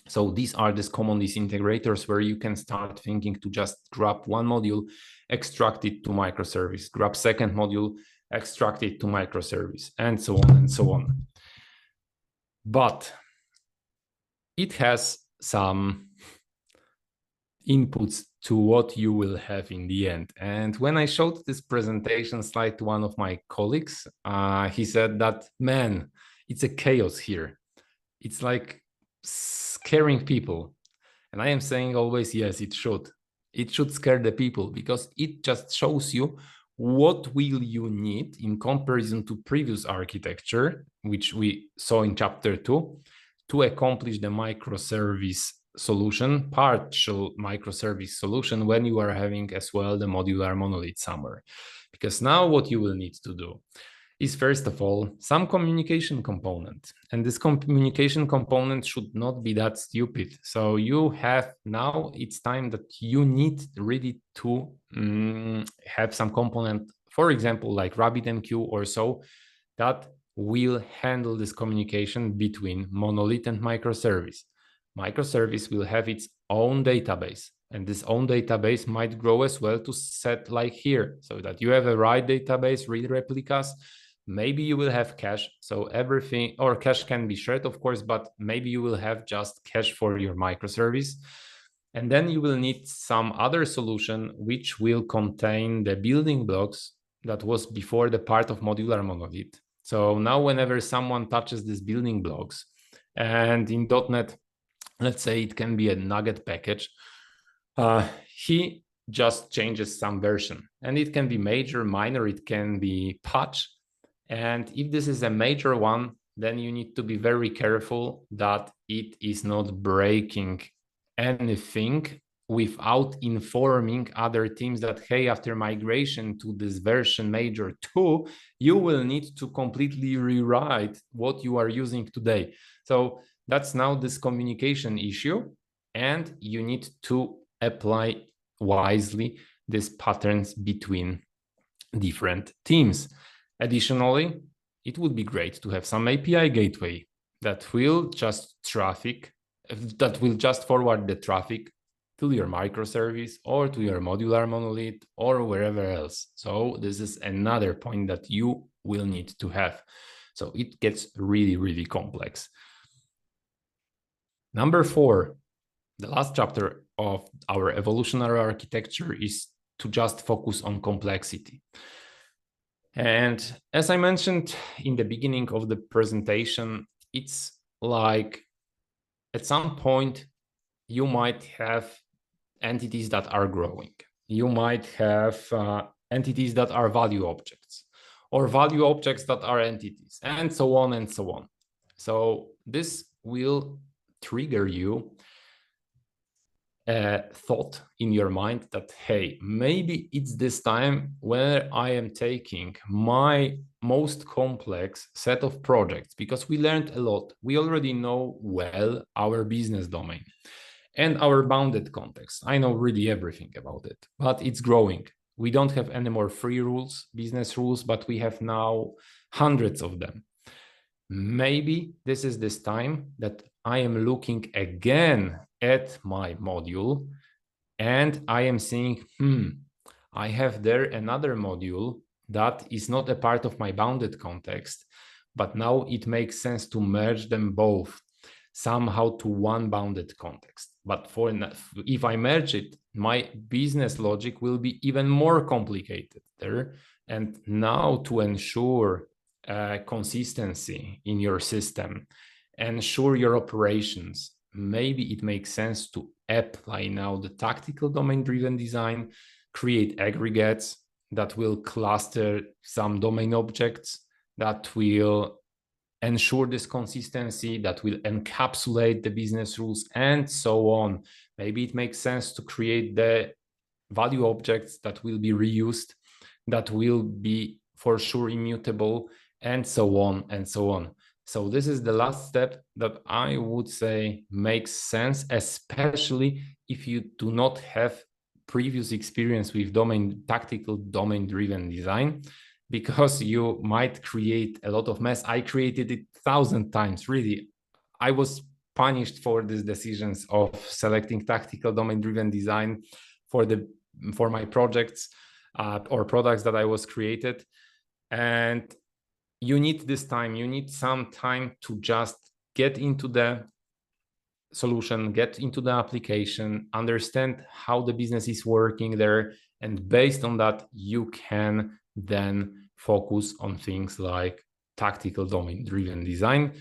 B: So these are these common disintegrators where you can start thinking to just grab one module, extract it to microservice, grab second module, extract it to microservice, and so on and so on. But it has some inputs to what you will have in the end. And when I showed this presentation slide to one of my colleagues, he said that, man, it's a chaos here. It's like scaring people. And I am saying always, yes, it should. It should scare the people, because it just shows you what will you need in comparison to previous architecture, which we saw in chapter 2, to accomplish the microservice solution, partial microservice solution, when you are having as well the modular monolith somewhere. Because now what you will need to do is, first of all, some communication component. And this communication component should not be that stupid. So you have now, it's time that you need really to have some component, for example, like RabbitMQ or so, that will handle this communication between monolith and microservice. Microservice will have its own database, and this own database might grow as well to set like here, so that you have a write database, read replicas. Maybe you will have cache, so everything, or cache can be shared, of course, but maybe you will have just cache for your microservice. And then you will need some other solution which will contain the building blocks that was before the part of modular monolith. So now whenever someone touches these building blocks, and in .NET, let's say it can be a nugget package, he just changes some version, and it can be major, minor, it can be patch. And if this is a major one, then you need to be very careful that it is not breaking anything without informing other teams that, hey, after migration to this version major 2, you will need to completely rewrite what you are using today. So that's now this communication issue, and you need to apply wisely these patterns between different teams. Additionally, it would be great to have some API gateway that will just forward the traffic to your microservice or to your modular monolith or wherever else. So this is another point that you will need to have. So it gets really, really complex. Number 4, the last chapter of our evolutionary architecture is to just focus on complexity. And as I mentioned in the beginning of the presentation, it's like at some point you might have entities that are growing. You might have entities that are value objects, or value objects that are entities, and so on and so on. So this will trigger you a thought in your mind that, hey, maybe it's this time where I am taking my most complex set of projects, because we learned a lot. We already know well our business domain and our bounded context. I know really everything about it, but it's growing. We don't have any more free rules, business rules, but we have now hundreds of them. Maybe this is this time that I am looking again at my module, and I am seeing, I have there another module that is not a part of my bounded context, but now it makes sense to merge them both somehow to one bounded context. But if I merge it, my business logic will be even more complicated there. And now to ensure consistency in your system, ensure your operations, maybe it makes sense to apply now the tactical domain-driven design, create aggregates that will cluster some domain objects, that will ensure this consistency, that will encapsulate the business rules, and so on. Maybe it makes sense to create the value objects that will be reused, that will be for sure immutable, and so on and so on. So this is the last step that I would say makes sense, especially if you do not have previous experience with tactical domain-driven design, because you might create a lot of mess. I created it 1,000 times, really. I was punished for these decisions of selecting tactical domain-driven design for my projects or products that I was created. And you need this time, you need some time to just get into the solution, get into the application, understand how the business is working there. And based on that, you can then focus on things like tactical domain-driven design.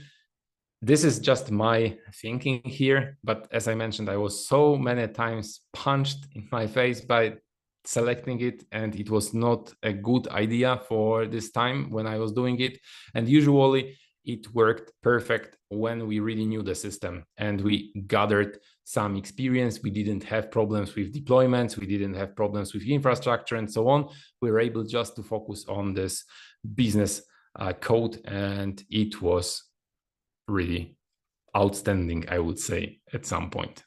B: This is just my thinking here, but as I mentioned, I was so many times punched in my face by selecting it, and it was not a good idea for this time when I was doing it. And usually it worked perfect when we really knew the system and we gathered some experience. We didn't have problems with deployments. We didn't have problems with infrastructure and so on. We were able just to focus on this business code, and it was really outstanding, I would say, at some point.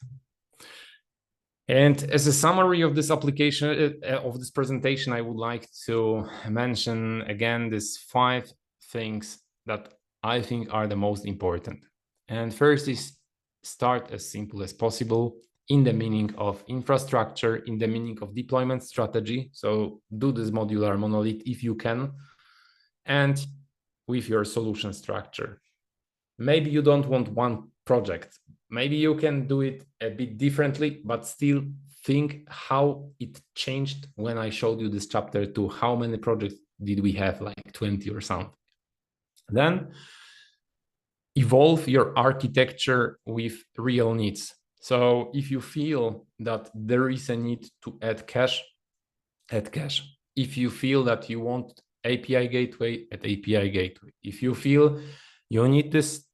B: And as a summary of this application, of this presentation, I would like to mention again these 5 things that I think are the most important. And first is start as simple as possible in the meaning of infrastructure, in the meaning of deployment strategy. So do this modular monolith if you can, and with your solution structure. Maybe you don't want one project. Maybe you can do it a bit differently, but still think how it changed when I showed you this chapter to how many projects did we have, like 20 or something. Then evolve your architecture with real needs. So if you feel that there is a need to add cache, add cache. If you feel that you want API gateway, add API gateway. If you feel you need this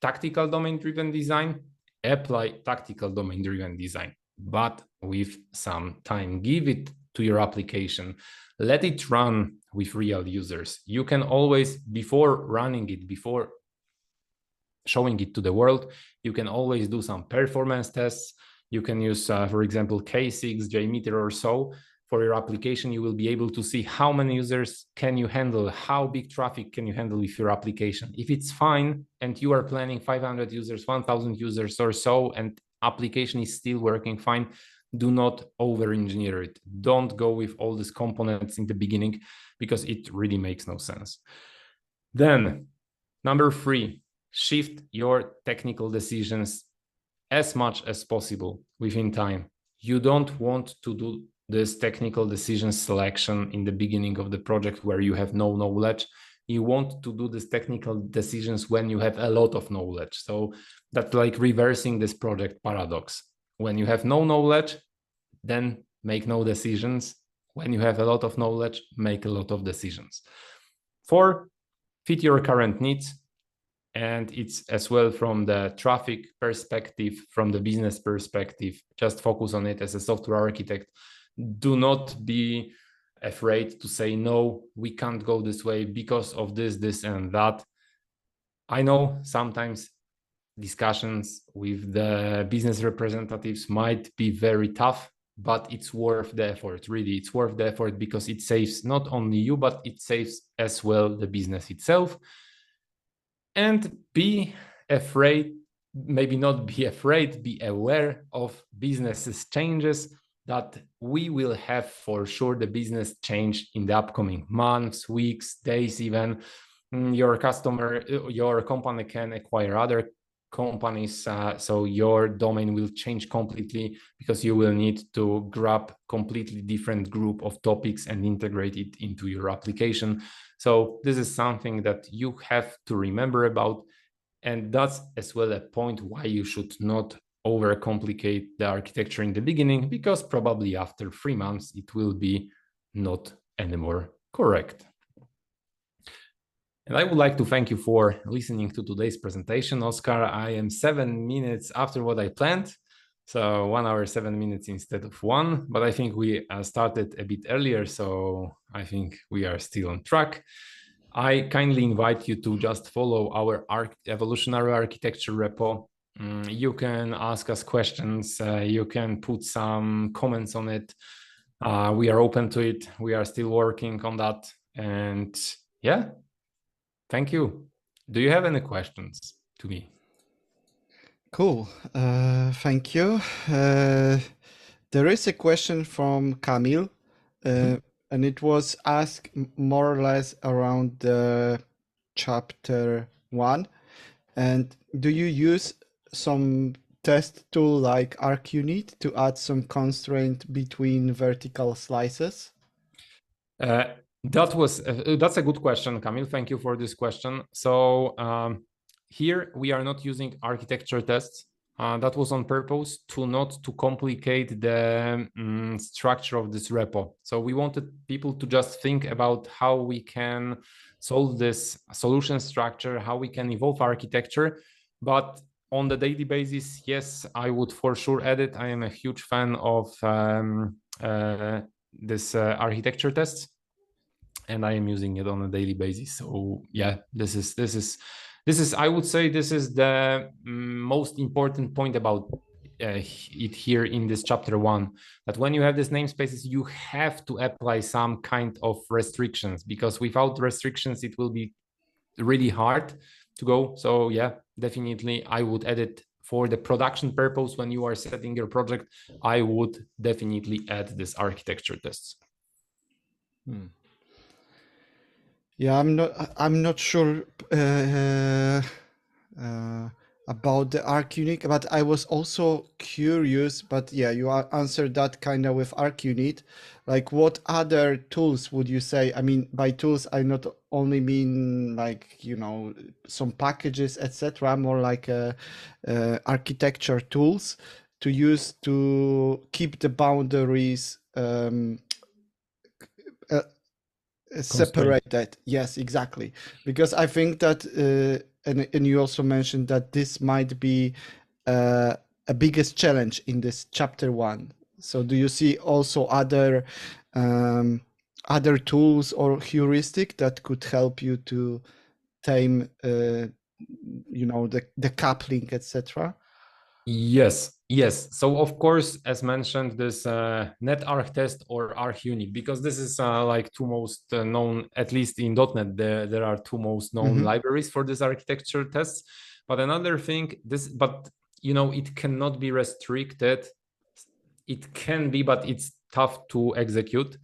B: tactical domain-driven design, apply tactical domain-driven design, but with some time. Give it to your application. Let it run with real users. You can always, before running it, before showing it to the world, you can always do some performance tests. You can use, for example, K6, JMeter or so. For your application, you will be able to see how many users can you handle, how big traffic can you handle with your application. If it's fine and you are planning 500 users, 1,000 users or so, and application is still working fine, do not over-engineer it. Don't go with all these components in the beginning because it really makes no sense. Then, number 3, shift your technical decisions as much as possible within time. You don't want to do this technical decision selection in the beginning of the project where you have no knowledge. You want to do these technical decisions when you have a lot of knowledge. So that's like reversing this project paradox. When you have no knowledge, then make no decisions. When you have a lot of knowledge, make a lot of decisions. 4, fit your current needs. And it's as well from the traffic perspective, from the business perspective, just focus on it as a software architect. Do not be afraid to say, no, we can't go this way because of this, this, and that. I know sometimes discussions with the business representatives might be very tough, but it's worth the effort. Really, it's worth the effort because it saves not only you, but it saves as well the business itself. And be afraid, maybe not be afraid, be aware of businesses changes that we will have for sure the business change in the upcoming months, weeks, days even. Your company can acquire other companies, so your domain will change completely because you will need to grab completely different group of topics and integrate it into your application. So this is something that you have to remember about, and that's as well a point why you should not overcomplicate the architecture in the beginning, because probably after 3 months it will be not anymore correct. And I would like to thank you for listening to today's presentation, Oscar. I am 7 minutes after what I planned, so 1 hour, 7 minutes instead of 1, but I think we started a bit earlier, so I think we are still on track. I kindly invite you to just follow our Evolutionary Architecture repo. You can ask us questions, you can put some comments on it. We are open to it. We are still working on that. And yeah, thank you. Do you have any questions to me?
A: Cool. Thank you. There is a question from Kamil, and it was asked more or less around chapter 1. And do you use some test tool like ArcUnit to add some constraint between vertical slices?
B: That's a good question, Kamil. Thank you for this question. So here we are not using architecture tests. That was on purpose to not to complicate the structure of this repo. So we wanted people to just think about how we can solve this solution structure, how we can evolve architecture. But on the daily basis, yes, I would for sure add it. I am a huge fan of this architecture tests, and I am using it on a daily basis. So yeah, this is I would say this is the most important point about it here in this chapter 1, that when you have these namespaces, you have to apply some kind of restrictions, because without restrictions it will be really hard to go. So yeah, definitely I would add it for the production purpose. When you are setting your project, I would definitely add this architecture tests.
A: Yeah, I'm not sure about the ArcUnit, but I was also curious. But yeah, you answered that kind of with ArcUnit. Like, what other tools would you say? I mean, by tools, I not only mean like, you know, some packages, etc. More like architecture tools to use to keep the boundaries separated. Yes, exactly. Because I think that, and you also mentioned that this might be a biggest challenge in this chapter 1. So do you see also other tools or heuristic that could help you to tame, you know, the coupling, etc.?
B: Yes. So of course, as mentioned, this net arc test or arc unit, because this is like two most known, at least in .NET, there are two most known libraries for this architecture tests. But another thing, but you know, it cannot be restricted. It can be, but it's tough to execute.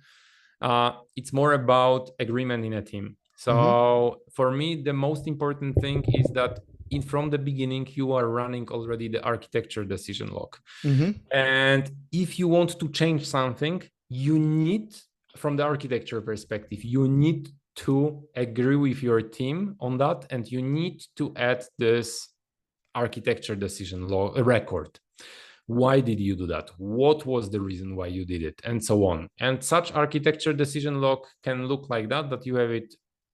B: It's more about agreement in a team. So for me, the most important thing is that from the beginning, you are running already the architecture decision log. And if you want to change something, you need, from the architecture perspective, you need to agree with your team on that, and you need to add this architecture decision log record. Why did you do that? What was the reason why you did it? And so on. And such architecture decision log can look like that you have it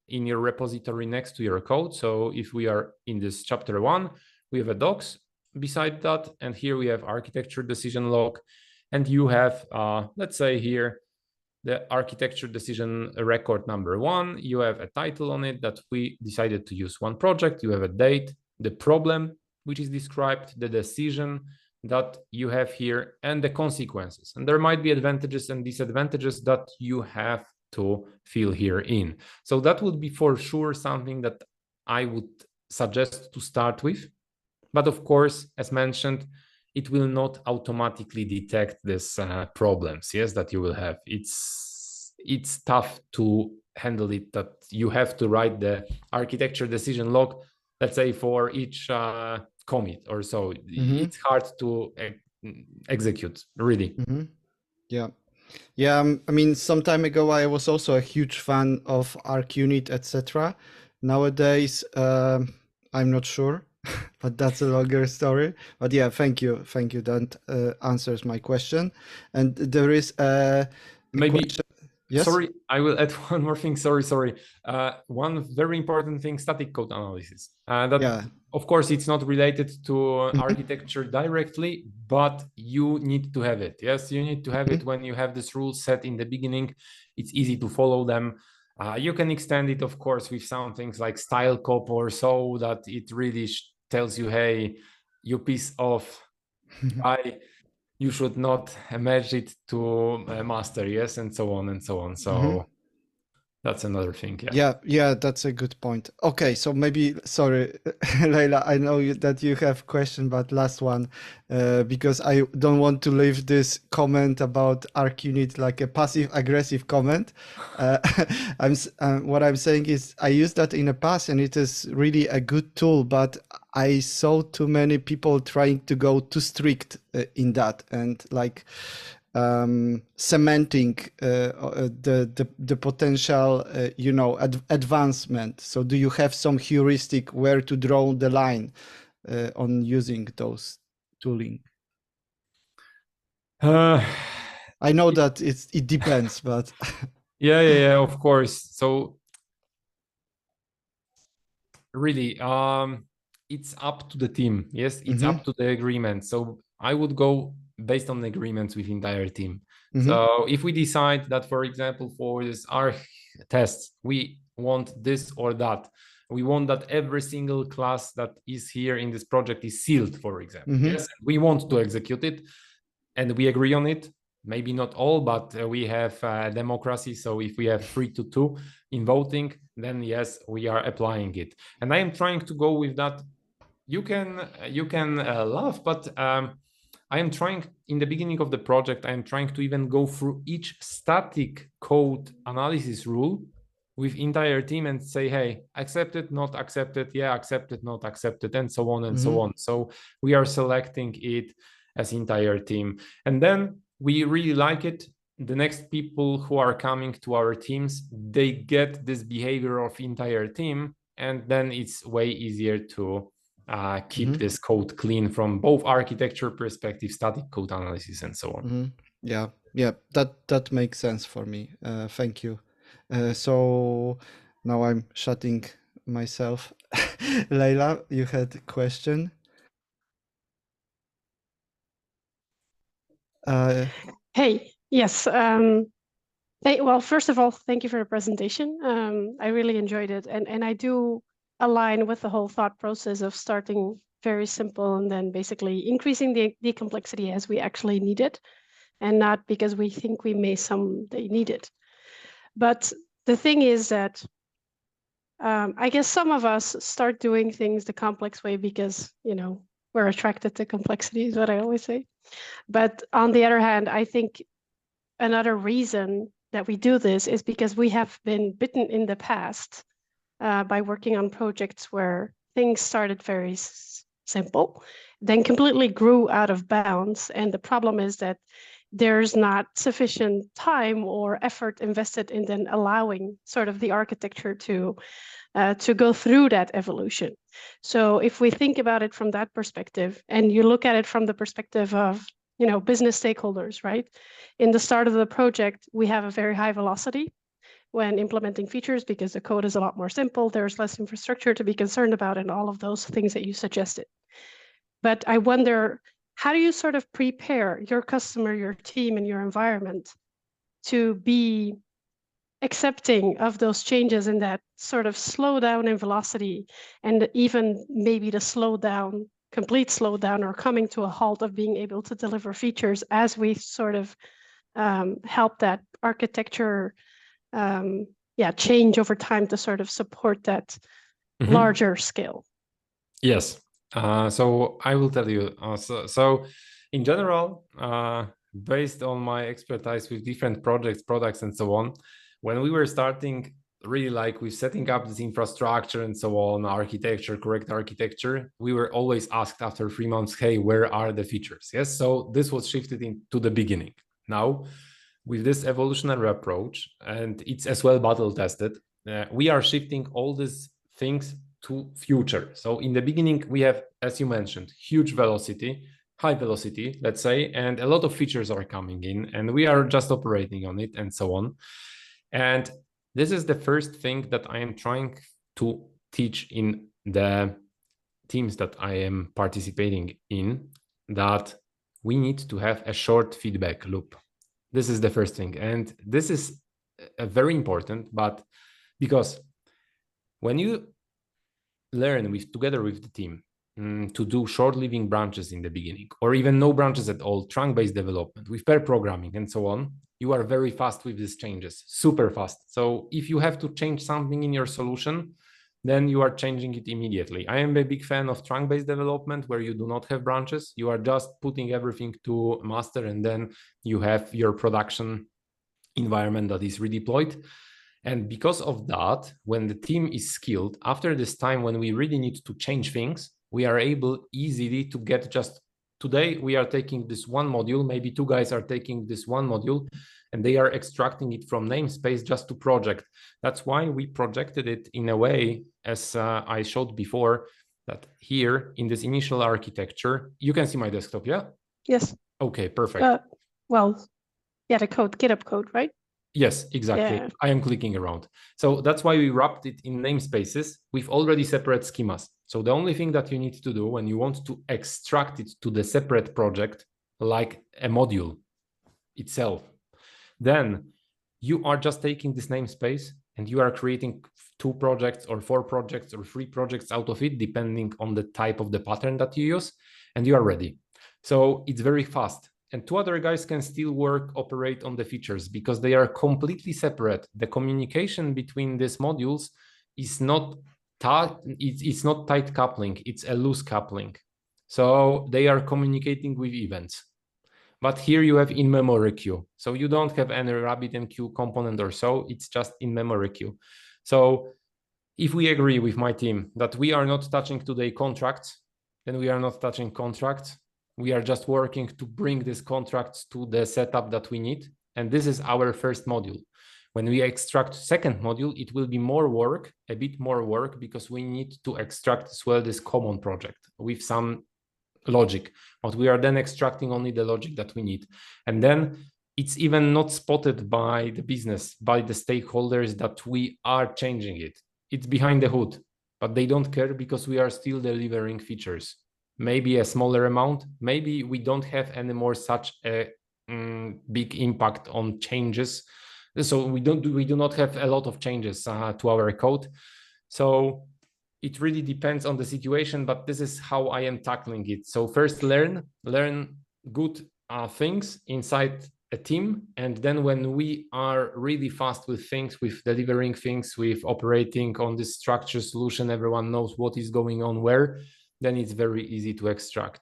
B: in your repository next to your code. So if we are in this chapter 1, we have a docs beside that. And here we have architecture decision log. And you have, let's say here, the architecture decision record number 1. You have a title on it that we decided to use one project. You have a date, the problem, which is described, the decision that you have here, and the consequences. And there might be advantages and disadvantages that you have to fill here in. So that would be for sure something that I would suggest to start with. But of course, as mentioned, it will not automatically detect these problems, yes, that you will have. It's tough to handle it, that you have to write the architecture decision log, let's say, for each commit or so. It's hard to execute, really.
A: Yeah, I mean, some time ago I was also a huge fan of ArcUnit, etc. Nowadays, I'm not sure, but that's a longer story. But yeah, thank you. That answers my question. And there is a
B: maybe
A: question. Yes?
B: Sorry, I will add one more thing. Sorry. One very important thing, static code analysis. Of course, it's not related to architecture directly, but you need to have it. Yes, you need to have it when you have this rule set in the beginning. It's easy to follow them. You can extend it, of course, with some things like style cop or so, that it really tells you, hey, you piece of you should not merge it to master, yes, and so on and so on. So that's another thing.
A: Yeah, that's a good point. Okay, so maybe, sorry, Leila, I know that you have question, but last one, because I don't want to leave this comment about ArcUnit like a passive-aggressive comment. What I'm saying is I used that in the past, and it is really a good tool, but I saw too many people trying to go too strict in that, and like cementing the potential, advancement. So do you have some heuristic where to draw the line on using those tooling?
B: Uh,
A: I know that it depends, but
B: yeah, of course. So really, it's up to the team. Yes, it's up to the agreement. So I would go based on the agreements with entire team. So if we decide that, for example, for this our tests, we want this or that, we want that every single class that is here in this project is sealed, for example. Yes, we want to execute it, and we agree on it. Maybe not all, but we have democracy. So if we have 3-2 in voting, then yes, we are applying it. And I am trying to go with that. You can laugh, but I am trying in the beginning of the project, I am trying to even go through each static code analysis rule with entire team and say, hey, accepted, not accepted, yeah, accepted, not accepted, and so on and so on. So we are selecting it as entire team. And then we really like it. The next people who are coming to our teams, they get this behavior of entire team, and then it's way easier to keep this code clean from both architecture perspective, static code analysis, and so on.
A: Yeah, that makes sense for me. Thank you. So now I'm shutting myself. Leila, you had a question?
C: Hey, yes. Well, first of all, thank you for the presentation. I really enjoyed it. And I do align with the whole thought process of starting very simple and then basically increasing the complexity as we actually need it, and not because we think we may someday need it. But the thing is that I guess some of us start doing things the complex way because, we're attracted to complexity, is what I always say. But on the other hand, I think another reason that we do this is because we have been bitten in the past by working on projects where things started very simple, then completely grew out of bounds. And the problem is that there's not sufficient time or effort invested in then allowing sort of the architecture to go through that evolution. So if we think about it from that perspective, and you look at it from the perspective of business stakeholders, right? In the start of the project, we have a very high velocity when implementing features because the code is a lot more simple. There's less infrastructure to be concerned about and all of those things that you suggested. But I wonder, how do you sort of prepare your customer, your team, and your environment to be accepting of those changes in that sort of slowdown in velocity, and even maybe the complete slowdown or coming to a halt of being able to deliver features as we sort of help that architecture change over time to sort of support that larger scale?
B: Yes. So I will tell you. So in general, based on my expertise with different projects, products, and so on, when we were starting, really like with setting up this infrastructure and so on, correct architecture, we were always asked after 3 months, hey, where are the features? Yes. So this was shifted into the beginning. Now, with this evolutionary approach, and it's as well battle tested, we are shifting all these things to future. So in the beginning, we have, as you mentioned, huge velocity, high velocity, let's say, and a lot of features are coming in, and we are just operating on it and so on. And this is the first thing that I am trying to teach in the teams that I am participating in, that we need to have a short feedback loop. This is the first thing. And this is very important, but because when you learn together with the team to do short living branches in the beginning, or even no branches at all, trunk-based development with pair programming and so on, you are very fast with these changes, super fast. So if you have to change something in your solution, then you are changing it immediately. I am a big fan of trunk-based development where you do not have branches. You are just putting everything to master, and then you have your production environment that is redeployed. And because of that, when the team is skilled, after this time when we really need to change things, we are able easily to get just today, we are taking this one module, maybe 2 guys are taking this one module, and they are extracting it from namespace just to project. That's why we projected it in a way, as I showed before, that here in this initial architecture, you can see my desktop, yeah?
C: Yes.
B: Okay, perfect.
C: Well, yeah, the code, GitHub code, right?
B: Yes, exactly.
C: Yeah.
B: I am clicking around. So that's why we wrapped it in namespaces with already separate schemas. So the only thing that you need to do when you want to extract it to the separate project, like a module itself, then you are just taking this namespace and you are creating 2 projects or 4 projects or 3 projects out of it, depending on the type of the pattern that you use, and you are ready. So it's very fast. And 2 other guys can still operate on the features because they are completely separate. The communication between these modules is not it's not tight coupling, it's a loose coupling. So they are communicating with events. But here you have in-memory queue. So you don't have any RabbitMQ component or so, it's just in-memory queue. So if we agree with my team that we are not touching today contracts, then we are not touching contracts. We are just working to bring these contracts to the setup that we need. And this is our first module. When we extract second module, it will be more work, a bit more work, because we need to extract as well this common project with some logic, but we are then extracting only the logic that we need. And then it's even not spotted by the business, by the stakeholders that we are changing it. It's behind the hood, but they don't care because we are still delivering features. Maybe a smaller amount, maybe we don't have any more such a big impact on changes. So we do not have a lot of changes to our code. So it really depends on the situation, but this is how I am tackling it. So first learn good things inside a team. And then when we are really fast with things, with delivering things, with operating on this structure solution, everyone knows what is going on where, then it's very easy to extract.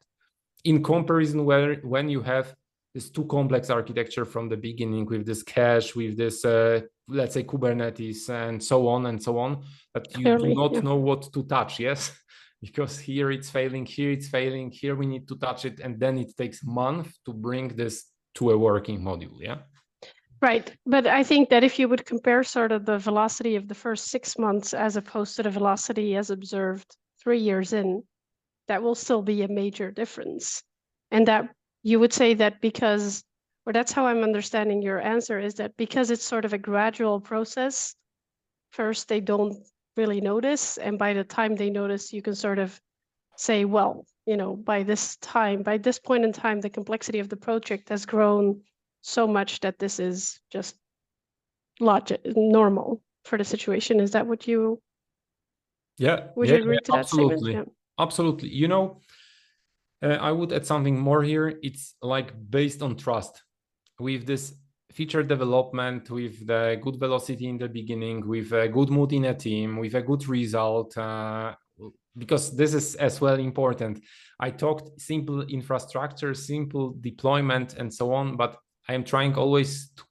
B: In comparison, when you have this too complex architecture from the beginning with this cache, with this, let's say Kubernetes and so on, but you do not know what to touch, yes? Because here it's failing, here we need to touch it, and then it takes months to bring this to a working module, yeah?
C: Right, but I think that if you would compare sort of the velocity of the first 6 months as opposed to the velocity as observed 3 years in, that will still be a major difference. And that you would say that because, or that's how I'm understanding your answer, is that because it's sort of a gradual process, first they don't really notice, and by the time they notice, you can sort of say, well, you know, by this point in time, the complexity of the project has grown so much that this is just normal for the situation. Is that what you? Would you agree to that statement?
B: Yeah. Absolutely. You know, I would add something more here. It's like based on trust. With this feature development, with the good velocity in the beginning, with a good mood in a team, with a good result, because this is as well important. I talked simple infrastructure, simple deployment, and so on, but I am trying always to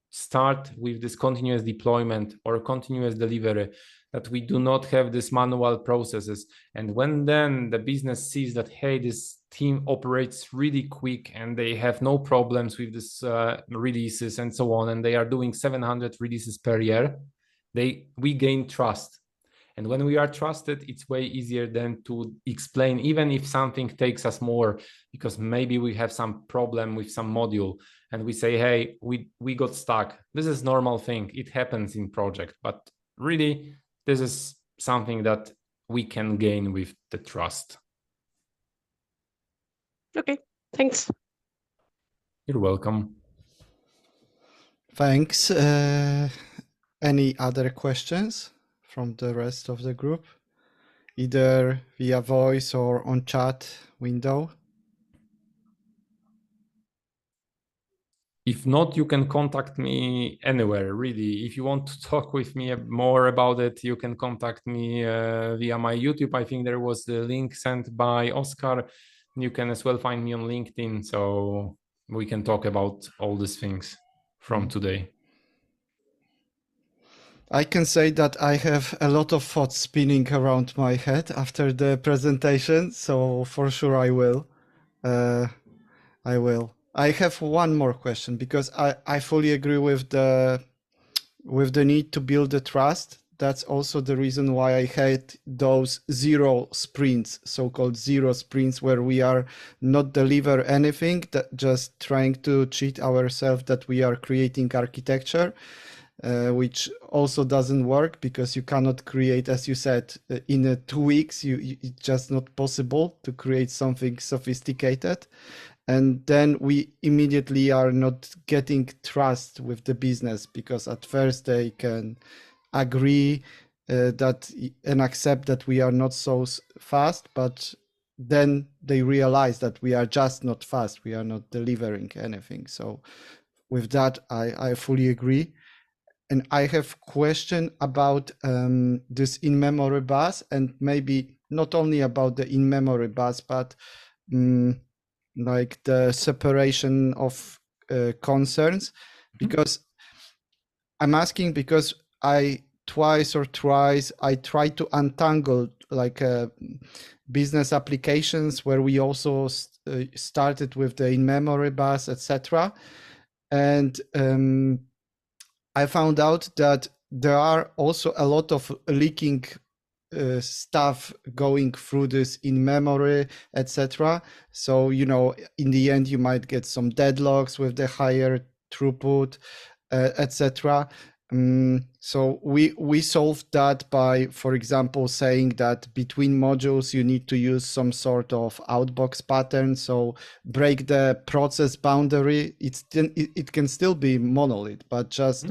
B: start with this continuous deployment or continuous delivery, that we do not have this manual processes. And when then the business sees that, hey, this team operates really quick and they have no problems with this releases and so on, and they are doing 700 releases per year, we gain trust. And when we are trusted, it's way easier then to explain, even if something takes us more, because maybe we have some problem with some module and we say, hey, we got stuck. This is normal thing. It happens in project, but really, this is something that we can gain with the trust.
C: Okay, thanks.
B: You're welcome.
A: Thanks. Any other questions from the rest of the group? Either via voice or on chat window?
B: If not, you can contact me anywhere, really. If you want to talk with me more about it, you can contact me via my YouTube. I think there was the link sent by Oscar. You can as well find me on LinkedIn, so we can talk about all these things from today.
A: I can say that I have a lot of thoughts spinning around my head after the presentation, so for sure I will. I have one more question, because I fully agree with the need to build the trust that's also the reason why I had those zero sprints, so-called zero sprints, where we are not deliver anything, that just trying to cheat ourselves that we are creating architecture, which also doesn't work because you cannot create, as you said, in 2 weeks. It's just not possible to create something sophisticated. And then we immediately are not getting trust with the business, because at first they can agree that and accept that we are not so fast, but then they realize that we are just not fast, we are not delivering anything. So with that, I fully agree. And I have question about this in-memory bus, and maybe not only about the in-memory bus, but like the separation of concerns, because I'm asking because I twice or thrice I tried to untangle like business applications where we also started with the in-memory bus, etc. And I found out that there are also a lot of leaking stuff going through this in memory, etc. So, you know, in the end, you might get some deadlocks with the higher throughput, etc. So we solved that by, for example, saying that between modules, you need to use some sort of outbox pattern. So break the process boundary. It can still be monolith, but just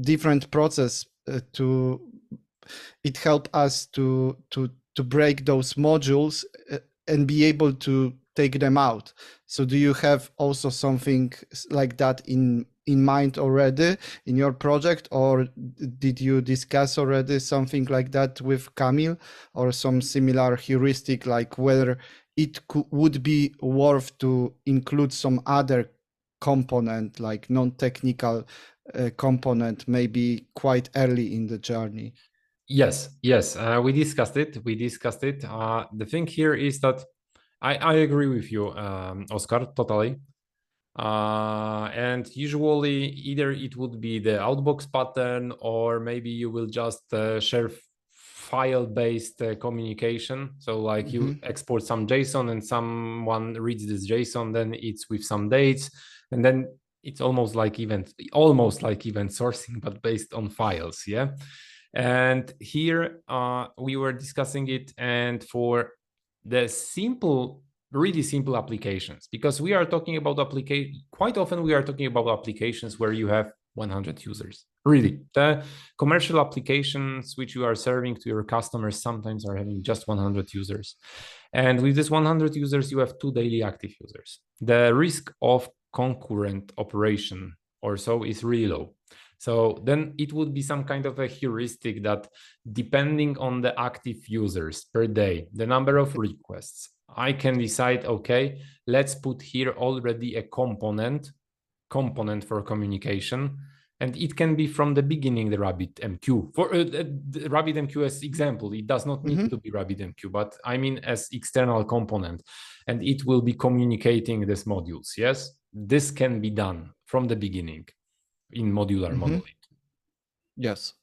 A: different process it helped us to break those modules and be able to take them out. So do you have also something like that in mind already in your project, or did you discuss already something like that with Kamil, or some similar heuristic, like whether it would be worth to include some other component, like non-technical component, maybe quite early in the journey?
B: Yes, we discussed it. The thing here is that I agree with you, Oscar, totally. And usually either it would be the outbox pattern, or maybe you will just share file-based communication. So like you export some JSON and someone reads this JSON, then it's with some dates, and then it's almost like event sourcing, but based on files. Yeah. And here we were discussing it, and for the really simple applications, because we are talking about quite often we are talking about applications where you have 100 users. Really, the commercial applications which you are serving to your customers sometimes are having just 100 users. And with this 100 users, you have 2 daily active users. The risk of concurrent operation or so is really low. So then it would be some kind of a heuristic that depending on the active users per day, the number of requests, I can decide, okay, let's put here already a component for communication. And it can be from the beginning, the RabbitMQ. For the RabbitMQ as example, it does not need to be RabbitMQ, but I mean as external component. And it will be communicating these modules, yes? This can be done from the beginning in modular monolith.
A: Yes.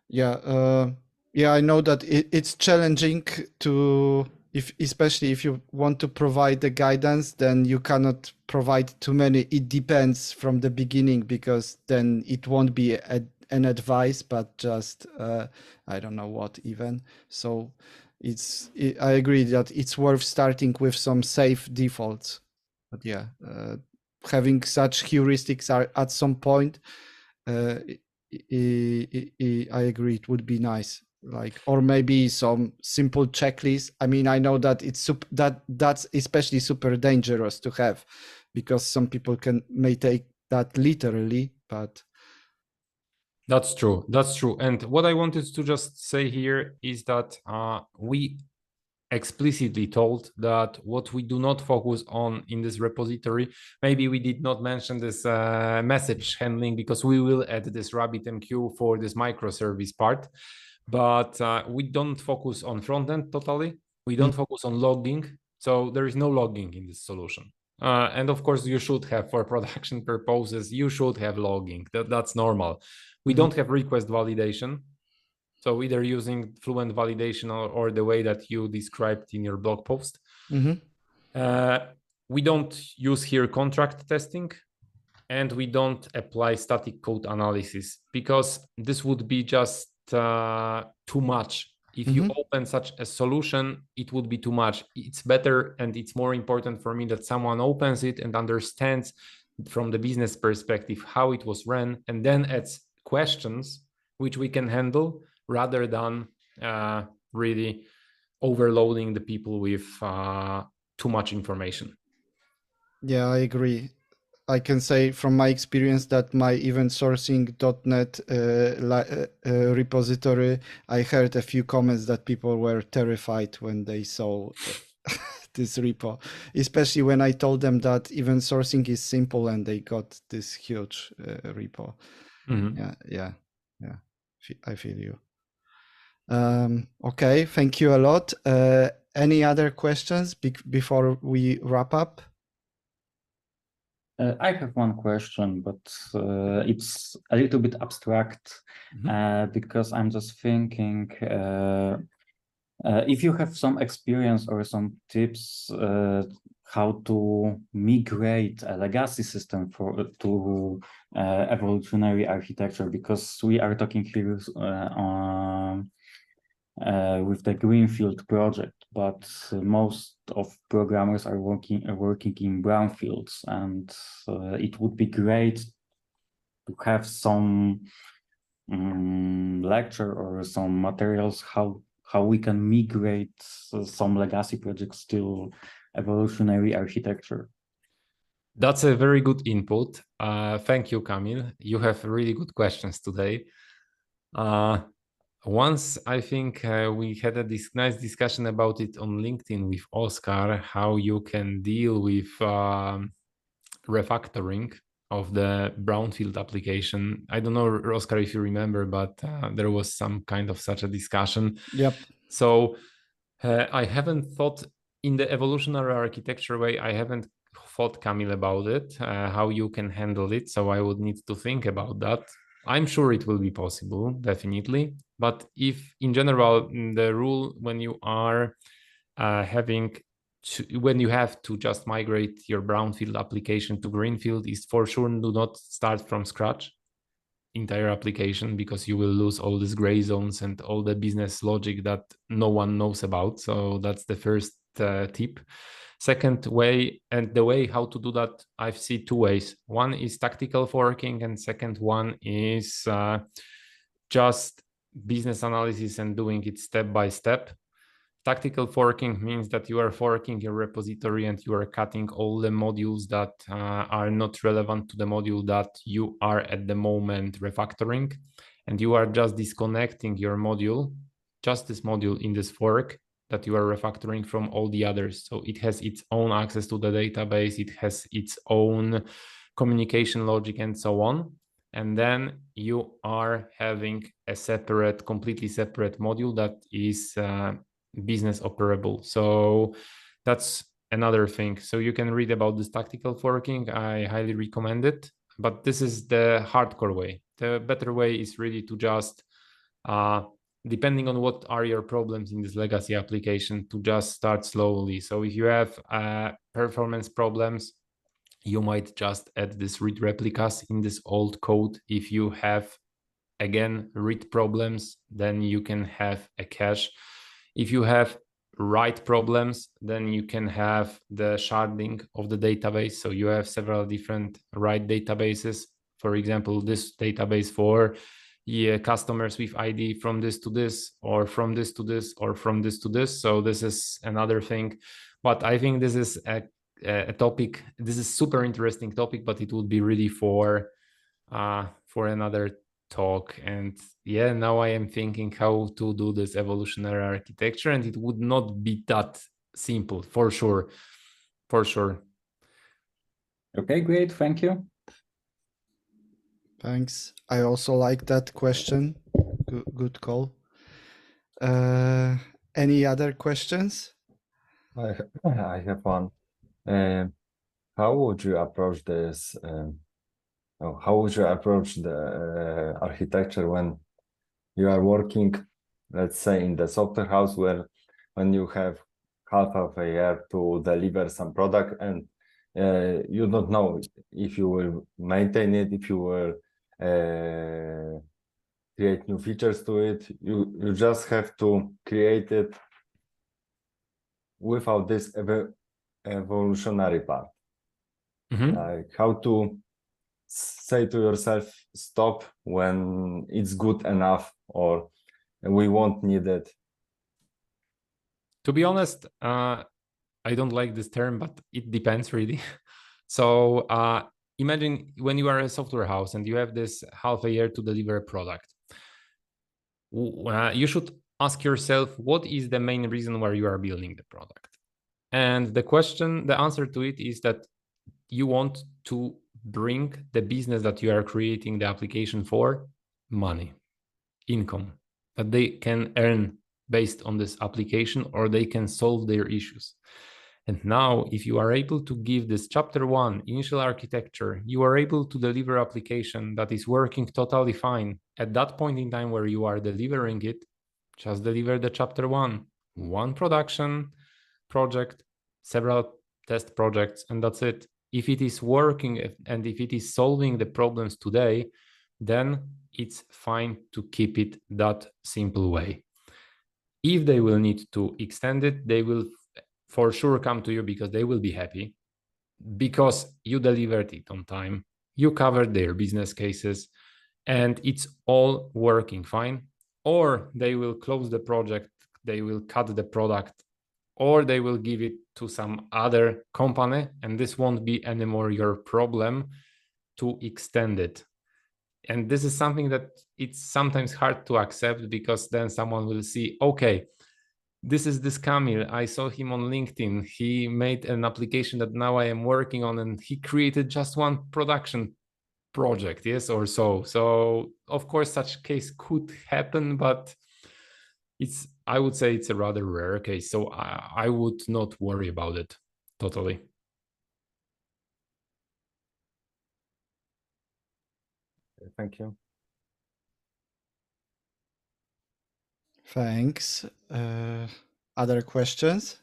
A: Yeah. I know that it's challenging to, especially if you want to provide the guidance, then you cannot provide too many. It depends from the beginning, because then it won't be an advice, but just I don't know what even. So I agree that it's worth starting with some safe defaults. But yeah, having such heuristics at some point, I agree, it would be nice. Like, or maybe some simple checklist. I mean, I know that that's especially super dangerous to have, because some people may take that literally, but
B: that's true. And what I wanted to just say here is that we explicitly told that what we do not focus on in this repository, maybe we did not mention this message handling, because we will add this RabbitMQ for this microservice part, but we don't focus on frontend totally. We don't focus on logging. So there is no logging in this solution. And of course, you should have, for production purposes, you should have logging. That's normal. We don't have request validation. So either using Fluent validation or the way that you described in your blog post. We don't use here contract testing, and we don't apply static code analysis, because this would be just too much. If you open such a solution, it would be too much. It's better, and it's more important for me that someone opens it and understands from the business perspective how it was ran, and then adds questions which we can handle, rather than really overloading the people with too much information.
A: Yeah, I agree. I can say from my experience that my event sourcing.net repository, I heard a few comments that people were terrified when they saw this repo, especially when I told them that event sourcing is simple and they got this huge repo. Yeah. I feel you. Okay, thank you a lot. Any other questions before we wrap up?
D: I have one question, but it's a little bit abstract because I'm just thinking if you have some experience or some tips how to migrate a legacy system to evolutionary architecture, because we are talking here with the Greenfield project, but most of programmers are working in brownfields, and it would be great to have some lecture or some materials how we can migrate some legacy projects to evolutionary architecture.
B: That's a very good input. Thank you, Kamil. You have really good questions today. Once I think we had a nice discussion about it on LinkedIn with Oscar, how you can deal with refactoring of the brownfield application. I don't know, Oscar, if you remember, but there was some kind of such a discussion.
A: Yep.
B: So I haven't thought in the evolutionary architecture way, I haven't thought, Kamil, about it, how you can handle it. So I would need to think about that. I'm sure it will be possible, definitely. But if in general, the rule when you are when you have to just migrate your brownfield application to greenfield is for sure do not start from scratch entire application, because you will lose all these gray zones and all the business logic that no one knows about. So that's the first tip. Second way, and the way how to do that, I've seen two ways. One is tactical forking, and second one is just business analysis and doing it step by step. Tactical forking means that you are forking your repository and you are cutting all the modules that are not relevant to the module that you are at the moment refactoring, and you are just disconnecting your module, just this module in this fork that you are refactoring from all the others. So it has its own access to the database, it has its own communication logic and so on. And then you are having a separate, completely separate module that is business operable. So that's another thing. So you can read about this tactical forking. I highly recommend it, but this is the hardcore way. The better way is really to just depending on what are your problems in this legacy application, to just start slowly. So if you have performance problems, you might just add this read replicas in this old code. If you have, again, read problems, then you can have a cache. If you have write problems, then you can have the sharding of the database. So you have several different write databases. For example, this database for customers with ID from this to this, or from this to this, or from this to this. So this is another thing. But I think this is a topic. This is super interesting topic, but it would be really for another talk. And yeah, now I am thinking how to do this evolutionary architecture, and it would not be that simple, for sure.
D: Okay, great. Thank you.
A: Thanks. I also like that question. Good call. Any other questions?
E: I have one. how would you approach this? How would you approach the architecture when you are working, let's say, in the software house, where when you have half of a year to deliver some product and you don't know if you will maintain it, if you will create new features to it, you just have to create it without this evolutionary part. Like how to say to yourself, stop when it's good enough, or we won't need it.
B: To be honest, I don't like this term, but it depends really. So imagine when you are a software house and you have this half a year to deliver a product. You should ask yourself, what is the main reason why you are building the product? And the answer to it is that you want to bring the business that you are creating the application for money, income, that they can earn based on this application, or they can solve their issues. And now, if you are able to give this chapter 1 initial architecture, you are able to deliver application that is working totally fine. At that point in time where you are delivering it, just deliver the chapter 1, one production project, several test projects, and that's it. If it is working and if it is solving the problems today, then it's fine to keep it that simple way. If they will need to extend it, they will for sure come to you, because they will be happy because you delivered it on time, you covered their business cases, and it's all working fine. Or they will close the project, they will cut the product, or they will give it to some other company, and this won't be anymore your problem to extend it. And this is something that it's sometimes hard to accept, because then someone will see, okay, this is this Kamil, I saw him on LinkedIn, he made an application that now I am working on, and he created just one production project, yes, or so. So of course such case could happen, but I would say it's a rather rare case. So I would not worry about it totally.
E: Thank you.
A: Thanks. Other questions?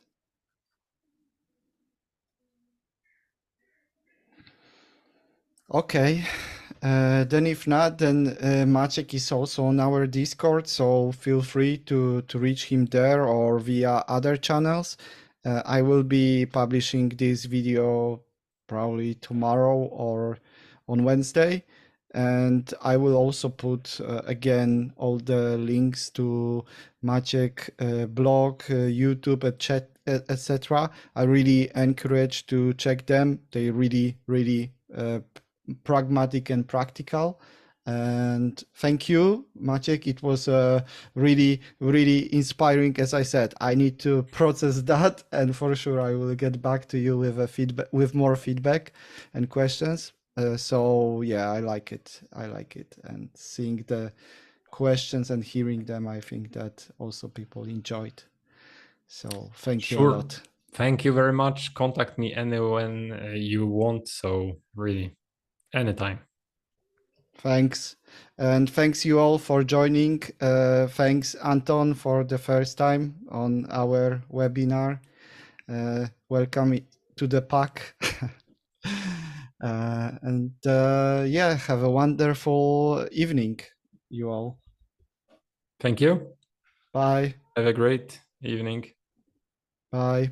A: Okay. Then if not, then Maciej is also on our Discord, so feel free to reach him there or via other channels. I will be publishing this video probably tomorrow or on Wednesday. And I will also put again all the links to Maciej blog, YouTube, etc. I really encourage to check them. They really pragmatic and practical. And thank you, Maciej. It was really inspiring. As I said, I need to process that, and for sure I will get back to you with with more feedback and questions. So yeah, I like it, and seeing the questions and hearing them, I think that also people enjoyed. So thank you a lot.
B: Thank you very much. Contact me when you want. So really, anytime.
A: Thanks. And thanks you all for joining. Thanks, Anton, for the first time on our webinar. Welcome to the pack. Yeah, have a wonderful evening, you all.
B: Thank you.
A: Bye.
B: Have a great evening.
A: Bye.